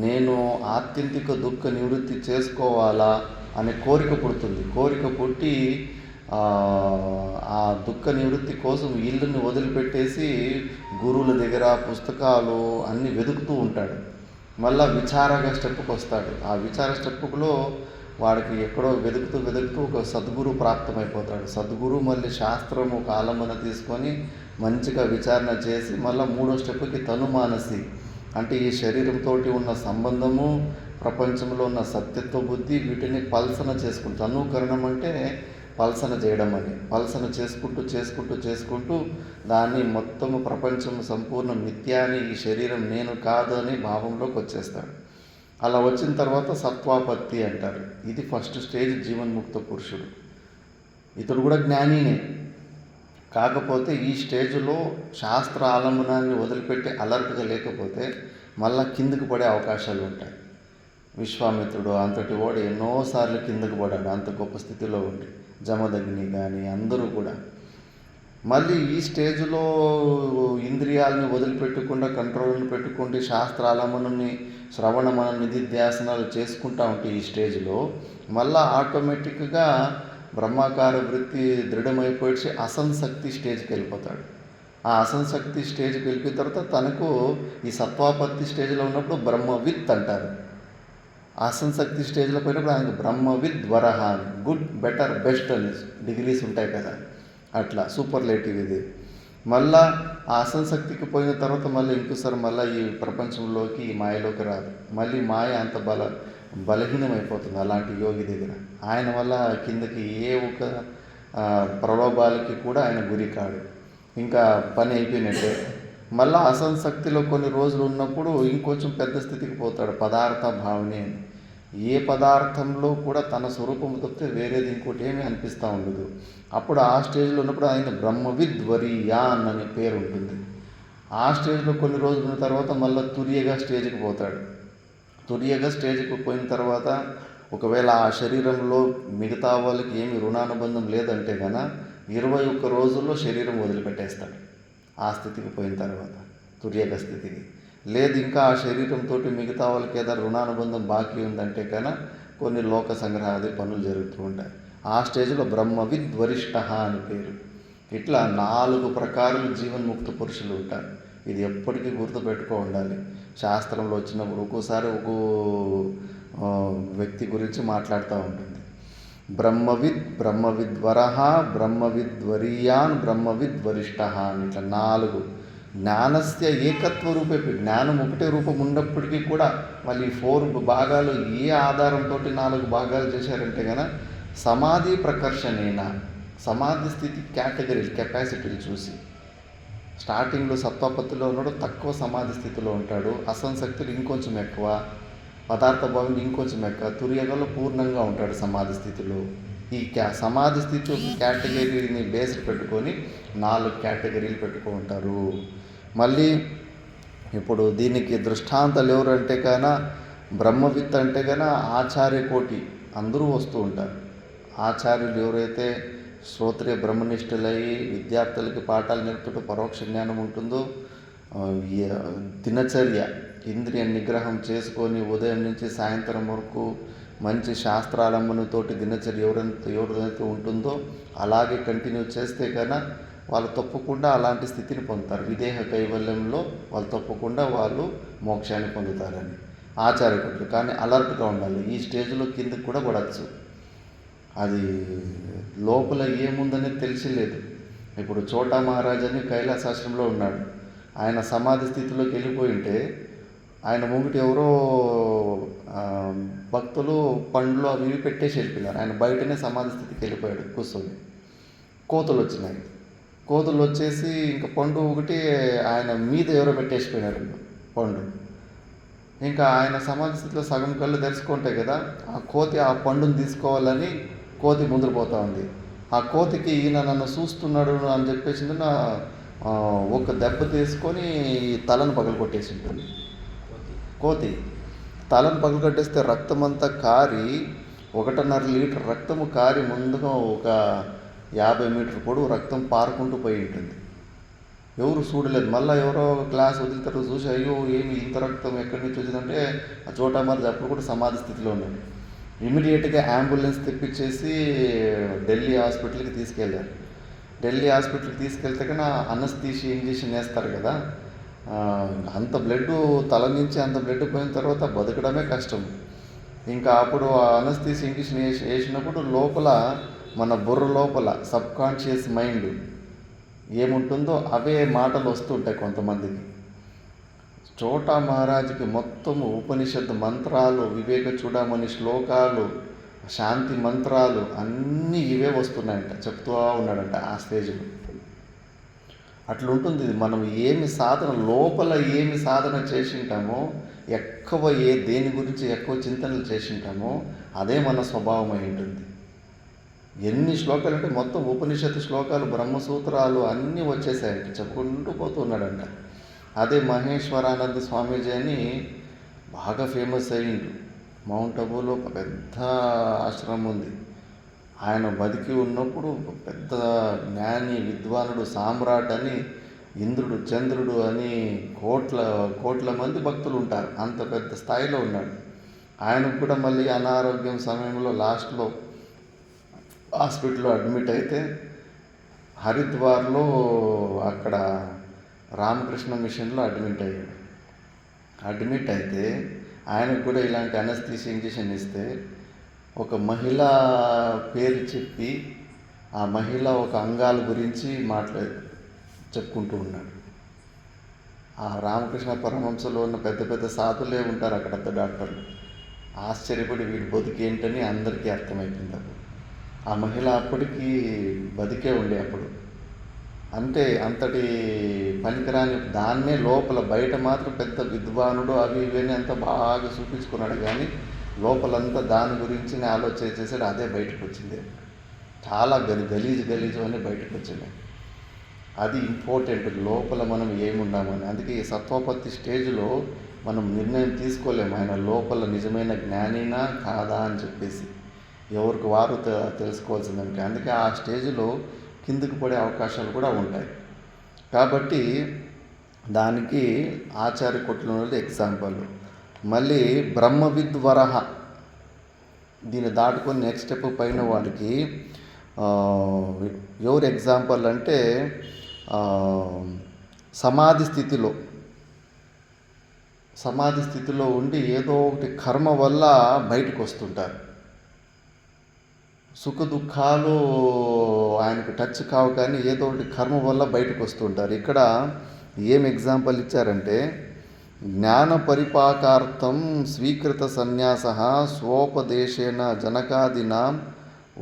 నేను ఆత్యంతిక దుఃఖ నివృత్తి చేసుకోవాలా అనే కోరిక పుడుతుంది. కోరిక పుట్టి ఆ దుఃఖ నివృత్తి కోసం ఇల్లుని వదిలిపెట్టేసి గురువుల దగ్గర పుస్తకాలు అన్నీ వెతుకుతూ ఉంటాడు. మళ్ళీ విచారగా స్టెప్పుకు వస్తాడు. ఆ విచార స్టెప్పులో వాడికి ఎక్కడో వెతుకుతూ ఒక సద్గురు ప్రాప్తమైపోతాడు. సద్గురు మళ్ళీ శాస్త్రము కాలమున తీసుకొని మంచిగా విచారణ చేసి మళ్ళీ 3వ స్టెప్కి తనుమానసి అంటే ఈ శరీరంతో ఉన్న సంబంధము, ప్రపంచంలో ఉన్న సత్యత్వ బుద్ధి వీటిని పల్సన చేసుకుంటూ, తనుకరణం అంటే పల్సన చేయడం అని, పల్సన చేసుకుంటూ దాన్ని మొత్తము ప్రపంచం సంపూర్ణ మిథ్యాని, ఈ శరీరం నేను కాదు అని భావంలోకి వచ్చేస్తాడు. అలా వచ్చిన తర్వాత సత్వాపత్తి అంటారు. ఇది ఫస్ట్ స్టేజ్ జీవన్ముక్త పురుషుడు. ఇతడు కూడా జ్ఞానినే. కాకపోతే ఈ స్టేజ్లో శాస్త్ర ఆలంబనాన్ని వదిలిపెట్టి అలర్ట్గా లేకపోతే మళ్ళా కిందకు పడే అవకాశాలు ఉంటాయి. విశ్వామిత్రుడు అంతటి వాడు ఎన్నోసార్లు కిందకు పడాడు అంత గొప్ప స్థితిలో ఉండి. జమదగ్ని కానీ అందరూ కూడా మళ్ళీ ఈ స్టేజ్లో ఇంద్రియాలని వదిలిపెట్టకుండా కంట్రోల్ని పెట్టుకుంటే శాస్త్ర ఆలంబనాన్ని శ్రవణ మన నిధిధ్యాసనాలు చేసుకుంటూ ఉంటే ఈ స్టేజ్లో మళ్ళీ ఆటోమేటిక్గా బ్రహ్మాకార వృత్తి దృఢమైపోయి అసంశక్తి స్టేజ్కి వెళ్ళిపోతాడు. ఆ అసంశక్తి స్టేజ్కి వెళ్ళిపోయిన తర్వాత తనకు ఈ సత్వాపత్తి స్టేజ్లో ఉన్నప్పుడు బ్రహ్మవిత్ అంటారు. అసంశక్తి స్టేజ్లో పోయినప్పుడు ఆయనకు బ్రహ్మవిద్వరహ అని, గుడ్, బెటర్, బెస్ట్ అని డిగ్రీస్ ఉంటాయి కదా, అట్లా సూపర్లేటివ్ ఇది. మళ్ళా ఆ అసంశక్తికి పోయిన తర్వాత మళ్ళీ ఇంకోసారి మళ్ళీ ఈ ప్రపంచంలోకి ఈ మాయలోకి రాదు. మళ్ళీ మాయ అంత బలహీనమైపోతుంది అలాంటి యోగి దగ్గర. ఆయన వల్ల కిందకి ఏ ఒక ప్రలోభాలకి కూడా ఆయన గురి కాడు. ఇంకా పని అయిపోయినట్టే. మళ్ళీ అసంశక్తిలో కొన్ని రోజులు ఉన్నప్పుడు ఇంకొంచెం పెద్ద స్థితికి పోతాడు, పదార్థ భావనే అని. ఏ పదార్థంలో కూడా తన స్వరూపం తప్పితే వేరేది ఇంకోటి ఏమీ అనిపిస్తూ ఉండదు. అప్పుడు ఆ స్టేజ్లో ఉన్నప్పుడు ఆయన బ్రహ్మవిద్వరీయాన్ అనే పేరు ఉంటుంది. ఆ స్టేజ్లో కొన్ని రోజులు ఉన్న తర్వాత మళ్ళీ తుర్యగా స్టేజ్కి పోతాడు. తుర్యగా స్టేజ్కి పోయిన తర్వాత ఒకవేళ ఆ శరీరంలో మిగతా వాళ్ళకి ఏమి రుణానుబంధం లేదంటే కనుక 21 రోజుల్లో శరీరం వదిలిపెట్టేస్తాడు. ఆ స్థితికి పోయిన తర్వాత తుర్యగ స్థితికి. లేదు ఇంకా ఆ శరీరంతో మిగతా వాళ్ళకి ఏదైనా రుణానుబంధం బాకీ ఉందంటే కనుక కొన్ని లోక సంగ్రహాది పనులు జరుగుతూ ఉంటాయి. ఆ స్టేజ్లో బ్రహ్మవిద్వరిష్ట అని పేరు. ఇట్లా 4 ప్రకారాలు జీవన్ముక్త పురుషులు ఉంటారు. ఇది ఎప్పటికీ గుర్తుపెట్టుకో ఉండాలి. శాస్త్రంలో వచ్చినప్పుడు ఒక్కోసారి ఒక్కో వ్యక్తి గురించి మాట్లాడుతూ ఉంటుంది. బ్రహ్మవిద్వరహ, బ్రహ్మవిద్వరీయాన్, బ్రహ్మవిద్వరిష్ట అని ఇట్లా 4 జ్ఞానస్య ఏకత్వ రూపే, జ్ఞానం ఒకటే రూపం ఉన్నప్పటికీ కూడా వాళ్ళు ఈ 4 భాగాలు ఏ ఆధారంతో 4 భాగాలు చేశారంటే కనుక సమాధి ప్రకర్షణేన, సమాధి స్థితి కేటగిరీలు కెపాసిటీలు చూసి స్టార్టింగ్లో సత్వపత్తిలో ఉన్నాడు, తక్కువ సమాధి స్థితిలో ఉంటాడు, అసంశక్తులు ఇంకొంచెం ఎక్కువ, పదార్థ భావం ఇంకొంచెం ఎక్కువ, తుర్యగలో పూర్ణంగా ఉంటాడు సమాధి స్థితిలో. ఈ సమాధి స్థితి ఒక కేటగిరీని బేస్ పెట్టుకొని 4 కేటగిరీలు పెట్టుకుంటారు. మళ్ళీ ఇప్పుడు దీనికి దృష్టాంతాలు ఎవరంటే కన్నా బ్రహ్మవిత్ అంటే కన్నా ఆచార్య కోటి అందరూ వస్తూ ఉంటారు. ఆచార్యులు ఎవరైతే శ్రోత్రియ బ్రహ్మనిష్ఠులై విద్యార్థులకి పాఠాలు నేర్పుతూ పరోక్ష జ్ఞానం ఉంటుందో, దినచర్య ఇంద్రియ నిగ్రహం చేసుకొని ఉదయం నుంచి సాయంత్రం వరకు మంచి శాస్త్రాలంబనతోటి దినచర్య ఎవరైతే ఉంటుందో అలాగే కంటిన్యూ చేస్తే కన్నా వాళ్ళు తప్పకుండా అలాంటి స్థితిని పొందుతారు. విదేహ కైవల్యంలో వాళ్ళు తప్పకుండా వాళ్ళు మోక్షాన్ని పొందుతారని ఆచార్యకులు. కానీ అలర్ట్గా ఉండాలి. ఈ స్టేజ్లో కిందకి కూడా పడవచ్చు. అది లోపల ఏముందనేది తెలిసిలేదు. ఇప్పుడు చోటా మహారాజ్ అని కైలాసాశ్రమంలో ఉన్నాడు. ఆయన సమాధి స్థితిలోకి వెళ్ళిపోయి ఉంటే ఆయన ముంగిటి ఎవరో భక్తులు పండ్లు అవి ఇవి పెట్టేసి వెళ్ళిపోయినారు. ఆయన బయటనే సమాధి స్థితికి వెళ్ళిపోయాడు కూర్చొని. కోతులు వచ్చినాయి. కోతులు వచ్చేసి ఇంకా పండు ఒకటి ఆయన మీద ఎవరో పెట్టేసిపోయినారు పండు. ఇంకా ఆయన సమాధి స్థితిలో సగం కళ్ళు తెరుచుకుంటాయి కదా, ఆ కోతి ఆ పండుని తీసుకోవాలని కోతి ముందుకు పోతా ఉంది. ఆ కోతికి ఈయన నన్ను చూస్తున్నాడు అని చెప్పేసి ఒక దెబ్బ తీసుకొని తలను పగలగొట్టేసి ఉంటుంది. కోతి తలను పగలగొట్టేస్తే రక్తం అంతా కారి 1.5 లీటర్ రక్తము కారి ముందుగా ఒక 50 మీటర్ పొడవు రక్తం పారుకుంటూ పోయి ఉంటుంది. ఎవరు చూడలేదు. మళ్ళీ ఎవరో క్లాస్ వదిలితారు చూసి, అయ్యో ఏమి ఇంత రక్తం ఎక్కడి నుంచి వచ్చిందంటే ఆ చోటా మహారాజ్ అప్పుడు కూడా సమాధి స్థితిలో ఉన్నాడు. ఇమీడియట్గా అంబులెన్స్ తెప్పించేసి ఢిల్లీ హాస్పిటల్కి తీసుకెళ్ళారు. ఢిల్లీ హాస్పిటల్కి తీసుకెళ్తే కన్నా అనస్థీషియా ఇంజెక్షన్ వేస్తారు కదా, అంత బ్లడ్ తల నుంచి అంత బ్లడ్ పోయిన తర్వాత బతకడమే కష్టం. ఇంకా అప్పుడు అనస్థీషియా ఇంజెక్షన్ వేసినప్పుడు లోపల మన బుర్ర లోపల సబ్కాన్షియస్ మైండ్ ఏముంటుందో అవే మాటలు వస్తుంటాయి కొంతమందికి. చోటా మహారాజుకి మొత్తము ఉపనిషత్తు మంత్రాలు, వివేక చూడమని శ్లోకాలు, శాంతి మంత్రాలు అన్నీ ఇవే వస్తున్నాయంట, చెప్తూ ఉన్నాడంట ఆ స్టేజ్లో. అట్లుంటుంది. మనం ఏమి సాధన లోపల ఏమి సాధన చేసింటామో, ఎక్కువ దేని గురించి ఎక్కువ చింతనలు చేసింటామో అదే మన స్వభావం అయి ఉంటుంది. ఎన్ని శ్లోకాలు అంటే మొత్తం ఉపనిషత్తు శ్లోకాలు, బ్రహ్మసూత్రాలు అన్నీ వచ్చేసాయంట, చెప్పుకుంటూ పోతున్నాడంట. అదే మహేశ్వరానంద స్వామీజీ అని బాగా ఫేమస్ అయ్యిండు. మౌంట్ అబూలో ఒక పెద్ద ఆశ్రమం ఉంది. ఆయన బతికి ఉన్నప్పుడు పెద్ద జ్ఞాని, విద్వానుడు, సామ్రాట్ అని ఇంద్రుడు, చంద్రుడు అని కోట్ల మంది భక్తులు ఉంటారు. అంత పెద్ద స్థాయిలో ఉన్నాడు. ఆయనకు కూడా మళ్ళీ అనారోగ్యం సమయంలో లాస్ట్లో హాస్పిటల్లో అడ్మిట్ అయితే హరిద్వార్లో అక్కడ రామకృష్ణ మిషన్లో అడ్మిట్ అయితే ఆయనకు కూడా ఇలాంటి అనస్థీషియా ఇంజెక్షన్ ఇస్తే ఒక మహిళ పేరు చెప్పి ఆ మహిళ ఒక అంగాల గురించి చెప్పుకుంటూ ఉన్నాడు. ఆ రామకృష్ణ పరమహంసలో ఉన్న పెద్ద పెద్ద సాధులే ఉంటారు అక్కడ డాక్టర్లు. ఆశ్చర్యపడి వీడి బతికేంటని అందరికీ అర్థమైపోయింది. అప్పుడు ఆ మహిళ అప్పటికి బతికే ఉండే అప్పుడు. అంటే అంతటి పనికిరాని దాన్నే లోపల, బయట మాత్రం పెద్ద విద్వానుడు అవి ఇవన్నీ అంతా బాగా చూపించుకున్నాడు, కానీ లోపలంతా దాని గురించి ఆలోచన చేసాడు. అదే బయటకు వచ్చింది. చాలా గలీజు అని బయటకు వచ్చింది. అది ఇంపార్టెంట్, లోపల మనం ఏమున్నామని. అందుకే ఈ సత్వోపత్తి స్టేజ్లో మనం నిర్ణయం తీసుకోలేము ఆయన లోపల నిజమైన జ్ఞానినా కాదా అని చెప్పేసి. ఎవరికి వారు తెలుసుకోవాల్సిందంటే. అందుకే ఆ స్టేజ్లో కిందకు పడే అవకాశాలు కూడా ఉంటాయి. కాబట్టి దానికి ఆచార్య కొట్లు ఎగ్జాంపుల్. మళ్ళీ బ్రహ్మవిద్వరహ, దీన్ని దాటుకొని నెక్స్ట్ స్టెప్ పైన వాడికి ఎవరు ఎగ్జాంపుల్ అంటే సమాధి స్థితిలో ఉండి ఏదో ఒకటి కర్మ వల్ల బయటకు వస్తుంటారు. సుఖ దుఃఖాలు ఆయనకు టచ్ కావు, కానీ ఏదో ఒకటి కర్మ వల్ల బయటకు వస్తుంటారు. ఇక్కడ ఏం ఎగ్జాంపుల్ ఇచ్చారంటే, జ్ఞాన పరిపాకార్థం స్వీకృత సన్యాస స్వోపదేశేన జనకాదీనాం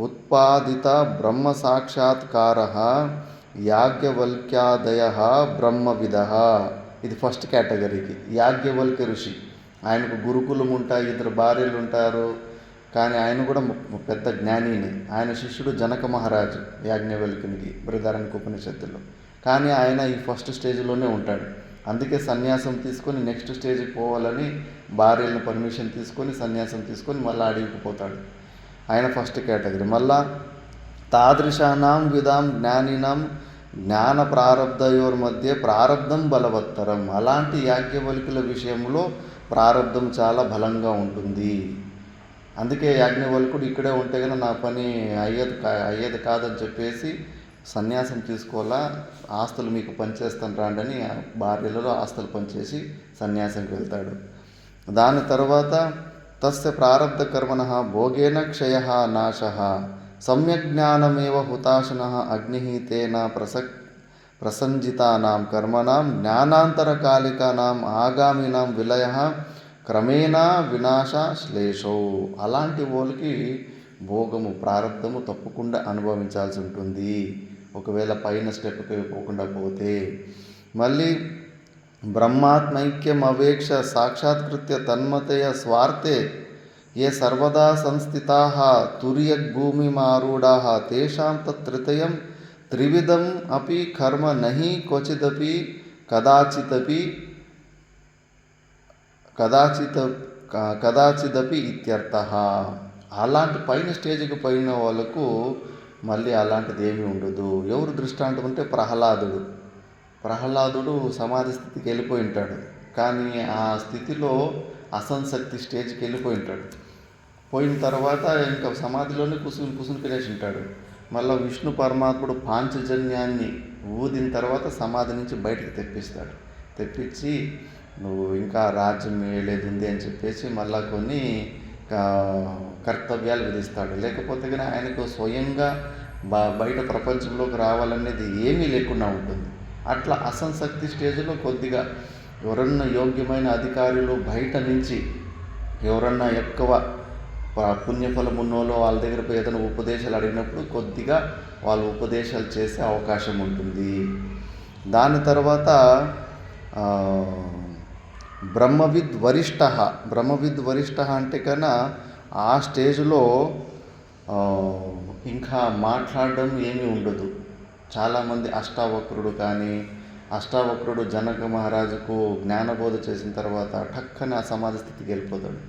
ఉత్పాదిత బ్రహ్మ సాక్షాత్కార యాజ్ఞవల్క్యాదయ బ్రహ్మవిద. ఇది ఫస్ట్ కేటగిరీకి. యాజ్ఞవల్క్య ఋషి, ఆయనకు గురుకులం ఉంటాయి, 2 భార్యలు ఉంటారు, కానీ ఆయన కూడా పెద్ద జ్ఞానిని. ఆయన శిష్యుడు జనక మహారాజు యాజ్ఞవల్క్యునికి బృహదారణ్యక ఉపనిషత్తులో. కానీ ఆయన ఈ ఫస్ట్ స్టేజ్లోనే ఉంటాడు. అందుకే సన్యాసం తీసుకొని నెక్స్ట్ స్టేజ్కి పోవాలని భార్యలను పర్మిషన్ తీసుకొని సన్యాసం తీసుకొని మళ్ళీ అడవికి పోతాడు. ఆయన ఫస్ట్ కేటగిరీ. మళ్ళా తాదృశానాం విధాం జ్ఞానినాం జ్ఞాన ప్రారబ్ధయోర్ మధ్య ప్రారబ్ధం బలవత్తరం. అలాంటి యాజ్ఞవల్క్యుల విషయంలో ప్రారబ్ధం చాలా బలంగా ఉంటుంది. అందుకే యాజ్ఞవల్కుడు ఇక్కడే ఉంటే కనుక నా పని అయ్యేది కాదని చెప్పేసి సన్యాసం తీసుకోవాలా, ఆస్తులు మీకు పనిచేస్తాను రాండి అని భార్యలలో ఆస్తులు పనిచేసి సన్యాసంకి వెళ్తాడు. దాని తర్వాత తస్య ప్రారబ్ధ కర్మణ భోగేన క్షయ నాశ సమ్యక్ జ్ఞానమేవ హుతాశన అగ్ని తేన ప్రసంజితానాం కర్మణాం జ్ఞానాంతరకాలికానాం ఆగామినాం విలయ క్రమేణ వినాశ శ్లేషో. అలాంటి వాళ్ళకి భోగము ప్రారబ్ధము తప్పకుండా అనుభవించాల్సి ఉంటుంది, ఒకవేళ పైన స్టెప్కి పోకుండా పోతే. మళ్ళీ బ్రహ్మాత్మైక్యం అవేక్ష సాక్షాత్కృత్య తన్మతయ స్వార్థే ఏ సర్వదా సంస్థితాః తుర్యగ్భూమిమారూఢాః తేషాం తత్త్రితయం త్రివిధం అపి కర్మ నహి క్వచిదపి కదాచిదపి ఇత్యర్థః. అలాంటి పైన స్టేజ్కి పోయిన వాళ్ళకు మళ్ళీ అలాంటిది ఏమీ ఉండదు. ఎవరు దృష్టాంతం అంటే ప్రహ్లాదుడు సమాధి స్థితికి వెళ్ళిపోయి ఉంటాడు, కానీ ఆ స్థితిలో అసంశక్తి స్టేజ్కి వెళ్ళిపోయి ఉంటాడు. పోయిన తర్వాత ఇంకా సమాధిలోనే కుసుని ఉంటాడు. మళ్ళీ విష్ణు పరమాత్ముడు పాంచజన్యాన్ని ఊదిన తర్వాత సమాధి నుంచి బయటకు తెప్పించి నువ్వు ఇంకా రాజ్యం వేయలేదు ఉంది అని చెప్పేసి మళ్ళీ కొన్ని కర్తవ్యాలు విధిస్తాడు. లేకపోతే కానీ ఆయనకు స్వయంగా బయట ప్రపంచంలోకి రావాలనేది ఏమీ లేకుండా ఉంటుంది. అట్లా అసంశక్తి స్టేజ్లో కొద్దిగా ఎవరన్నా యోగ్యమైన అధికారులు బయట నుంచి ఎవరన్నా ఎక్కువ పుణ్యఫలం ఉన్నోళ్ళు వాళ్ళ దగ్గర పోయి ఏదైనా ఉపదేశాలు అడిగినప్పుడు కొద్దిగా వాళ్ళు ఉపదేశాలు చేసే అవకాశం ఉంటుంది. దాని తర్వాత బ్రహ్మవిద్ వరిష్ఠ అంటే కన్నా ఆ స్టేజ్లో ఇంకా మాట్లాడడం ఏమీ ఉండదు. చాలామంది అష్టావక్రుడు జనక మహారాజుకు జ్ఞానబోధ చేసిన తర్వాత టక్కన ఆ సమాధి స్థితికి వెళ్ళిపోతాడు.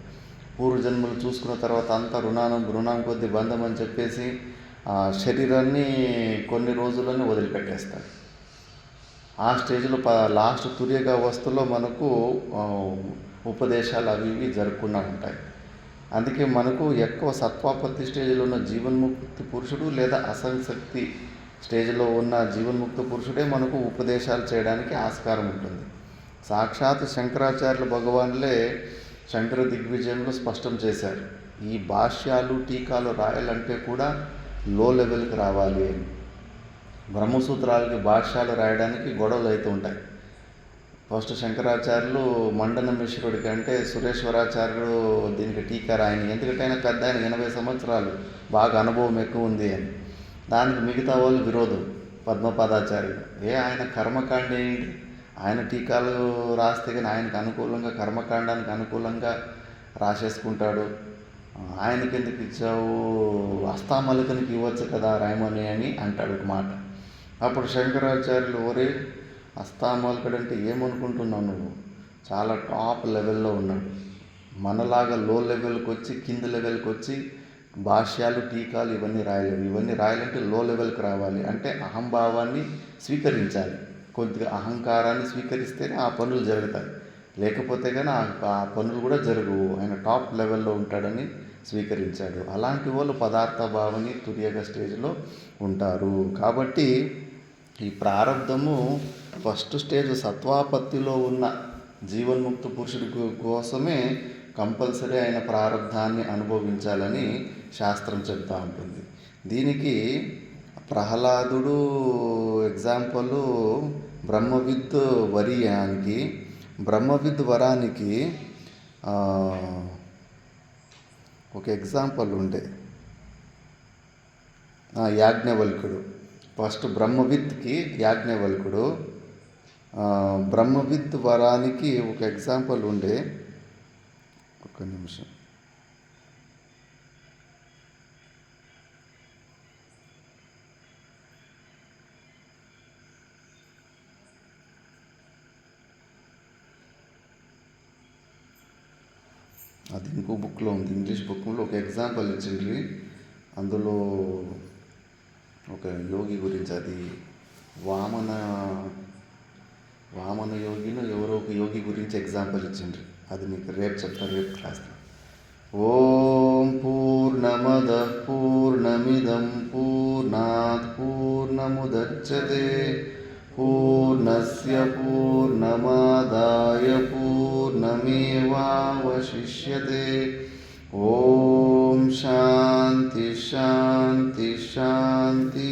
పూర్వజన్మలు చూసుకున్న తర్వాత అంతా రుణాం కొద్ది బంధం అని చెప్పేసి ఆ శరీరాన్ని కొన్ని రోజుల్లోనే వదిలిపెట్టేస్తాడు. ఆ స్టేజ్లో లాస్ట్ తుర్యగా వస్తులో మనకు ఉపదేశాలు అవి ఇవి జరుపుకున్నా ఉంటాయి. అందుకే మనకు ఎక్కువ సత్వాపత్తి స్టేజ్లో ఉన్న జీవన్ముక్తి పురుషుడు లేదా అసంశక్తి స్టేజ్లో ఉన్న జీవన్ముక్త పురుషుడే మనకు ఉపదేశాలు చేయడానికి ఆస్కారం ఉంటుంది. సాక్షాత్ శంకరాచార్యుల భగవాన్లే శంకర దిగ్విజయంలో స్పష్టం చేశారు, ఈ భాష్యాలు టీకాలు రాయాలంటే కూడా లో లెవెల్కి రావాలి అని. బ్రహ్మసూత్రాలకి భాష్యాలు రాయడానికి గొడవలు అవుతూ ఉంటాయి. ఫస్ట్ శంకరాచార్యులు మండన మిశ్రుడికి అంటే సురేశ్వరాచార్యుడు దీనికి టీకా రాయని, ఎందుకంటే ఆయన పెద్ద, ఆయన 80 సంవత్సరాలు బాగా అనుభవం ఎక్కువ ఉంది అని. దానికి మిగతా వాళ్ళు విరోధం. పద్మపాదాచార్యుడు ఆయన కర్మకాండ ఏంటి, ఆయన టీకాలు రాస్తే కానీ ఆయనకు అనుకూలంగా కర్మకాండానికి అనుకూలంగా రాసేసుకుంటాడు, ఆయనకి ఎందుకు ఇచ్చావు, అస్తామలకనికి ఇవ్వచ్చు కదా రాయమని అని అంటాడు ఒక మాట. అప్పుడు శంకరాచార్యులు ఒరే అస్తామలకుడంటే ఏమనుకుంటున్నావు, నువ్వు చాలా టాప్ లెవెల్లో ఉన్నాడు, మనలాగా లో లెవెల్కి వచ్చి కింద లెవెల్కి వచ్చి భాష్యాలు టీకాలు ఇవన్నీ రాయలేవు. ఇవన్నీ రాయాలంటే లో లెవెల్కి రావాలి, అంటే అహంభావాన్ని స్వీకరించాలి. కొద్దిగా అహంకారాన్ని స్వీకరిస్తేనే ఆ పనులు జరుగుతాయి, లేకపోతే కానీ ఆ పనులు కూడా జరగవు. ఆయన టాప్ లెవెల్లో ఉంటాడని స్వీకరించాడు. అలాంటి వాళ్ళు పదార్థ భావని తుర్యగ స్టేజ్లో ఉంటారు. కాబట్టి ఈ ప్రారంధము ఫస్ట్ స్టేజ్ సత్వాపత్తిలో ఉన్న జీవన్ముక్త పురుషుడి కోసమే కంపల్సరీ అయిన ప్రారంధాన్ని అనుభవించాలని శాస్త్రం చెప్తూ ఉంటుంది. దీనికి ప్రహ్లాదుడు ఎగ్జాంపుల్ బ్రహ్మవిద్ వరీయానికి బ్రహ్మవిద్ వరానికి ఒక ఎగ్జాంపుల్ ఉండే యాజ్ఞవల్కుడు. ఫస్ట్ బ్రహ్మవిద్కి యాజ్ఞవల్కుడు, బ్రహ్మవిద్ వరానికి ఒక ఎగ్జాంపుల్ ఉండే. ఒక నిమిషం. అది ఇంకో బుక్లో ఉంది, ఇంగ్లీష్ బుక్లో ఒక ఎగ్జాంపుల్ ఇచ్చిండ్రి. అందులో ఒక యోగి గురించి, అది వామన యోగిను ఎవరో ఒక యోగి గురించి ఎగ్జాంపుల్ ఇచ్చిండ్రి. అది మీకు రేపు చెప్తాను, రేపు క్లాస్లో. ఓం పూర్ణమద పూర్ణమిదం పూర్ణాత్ పూర్ణముదచ్యతే పూర్ణస్య పూర్ణమాదాయ పూర్ణమేవావశిష్యతే. ఓం శాంతి శాంతి శాంతి.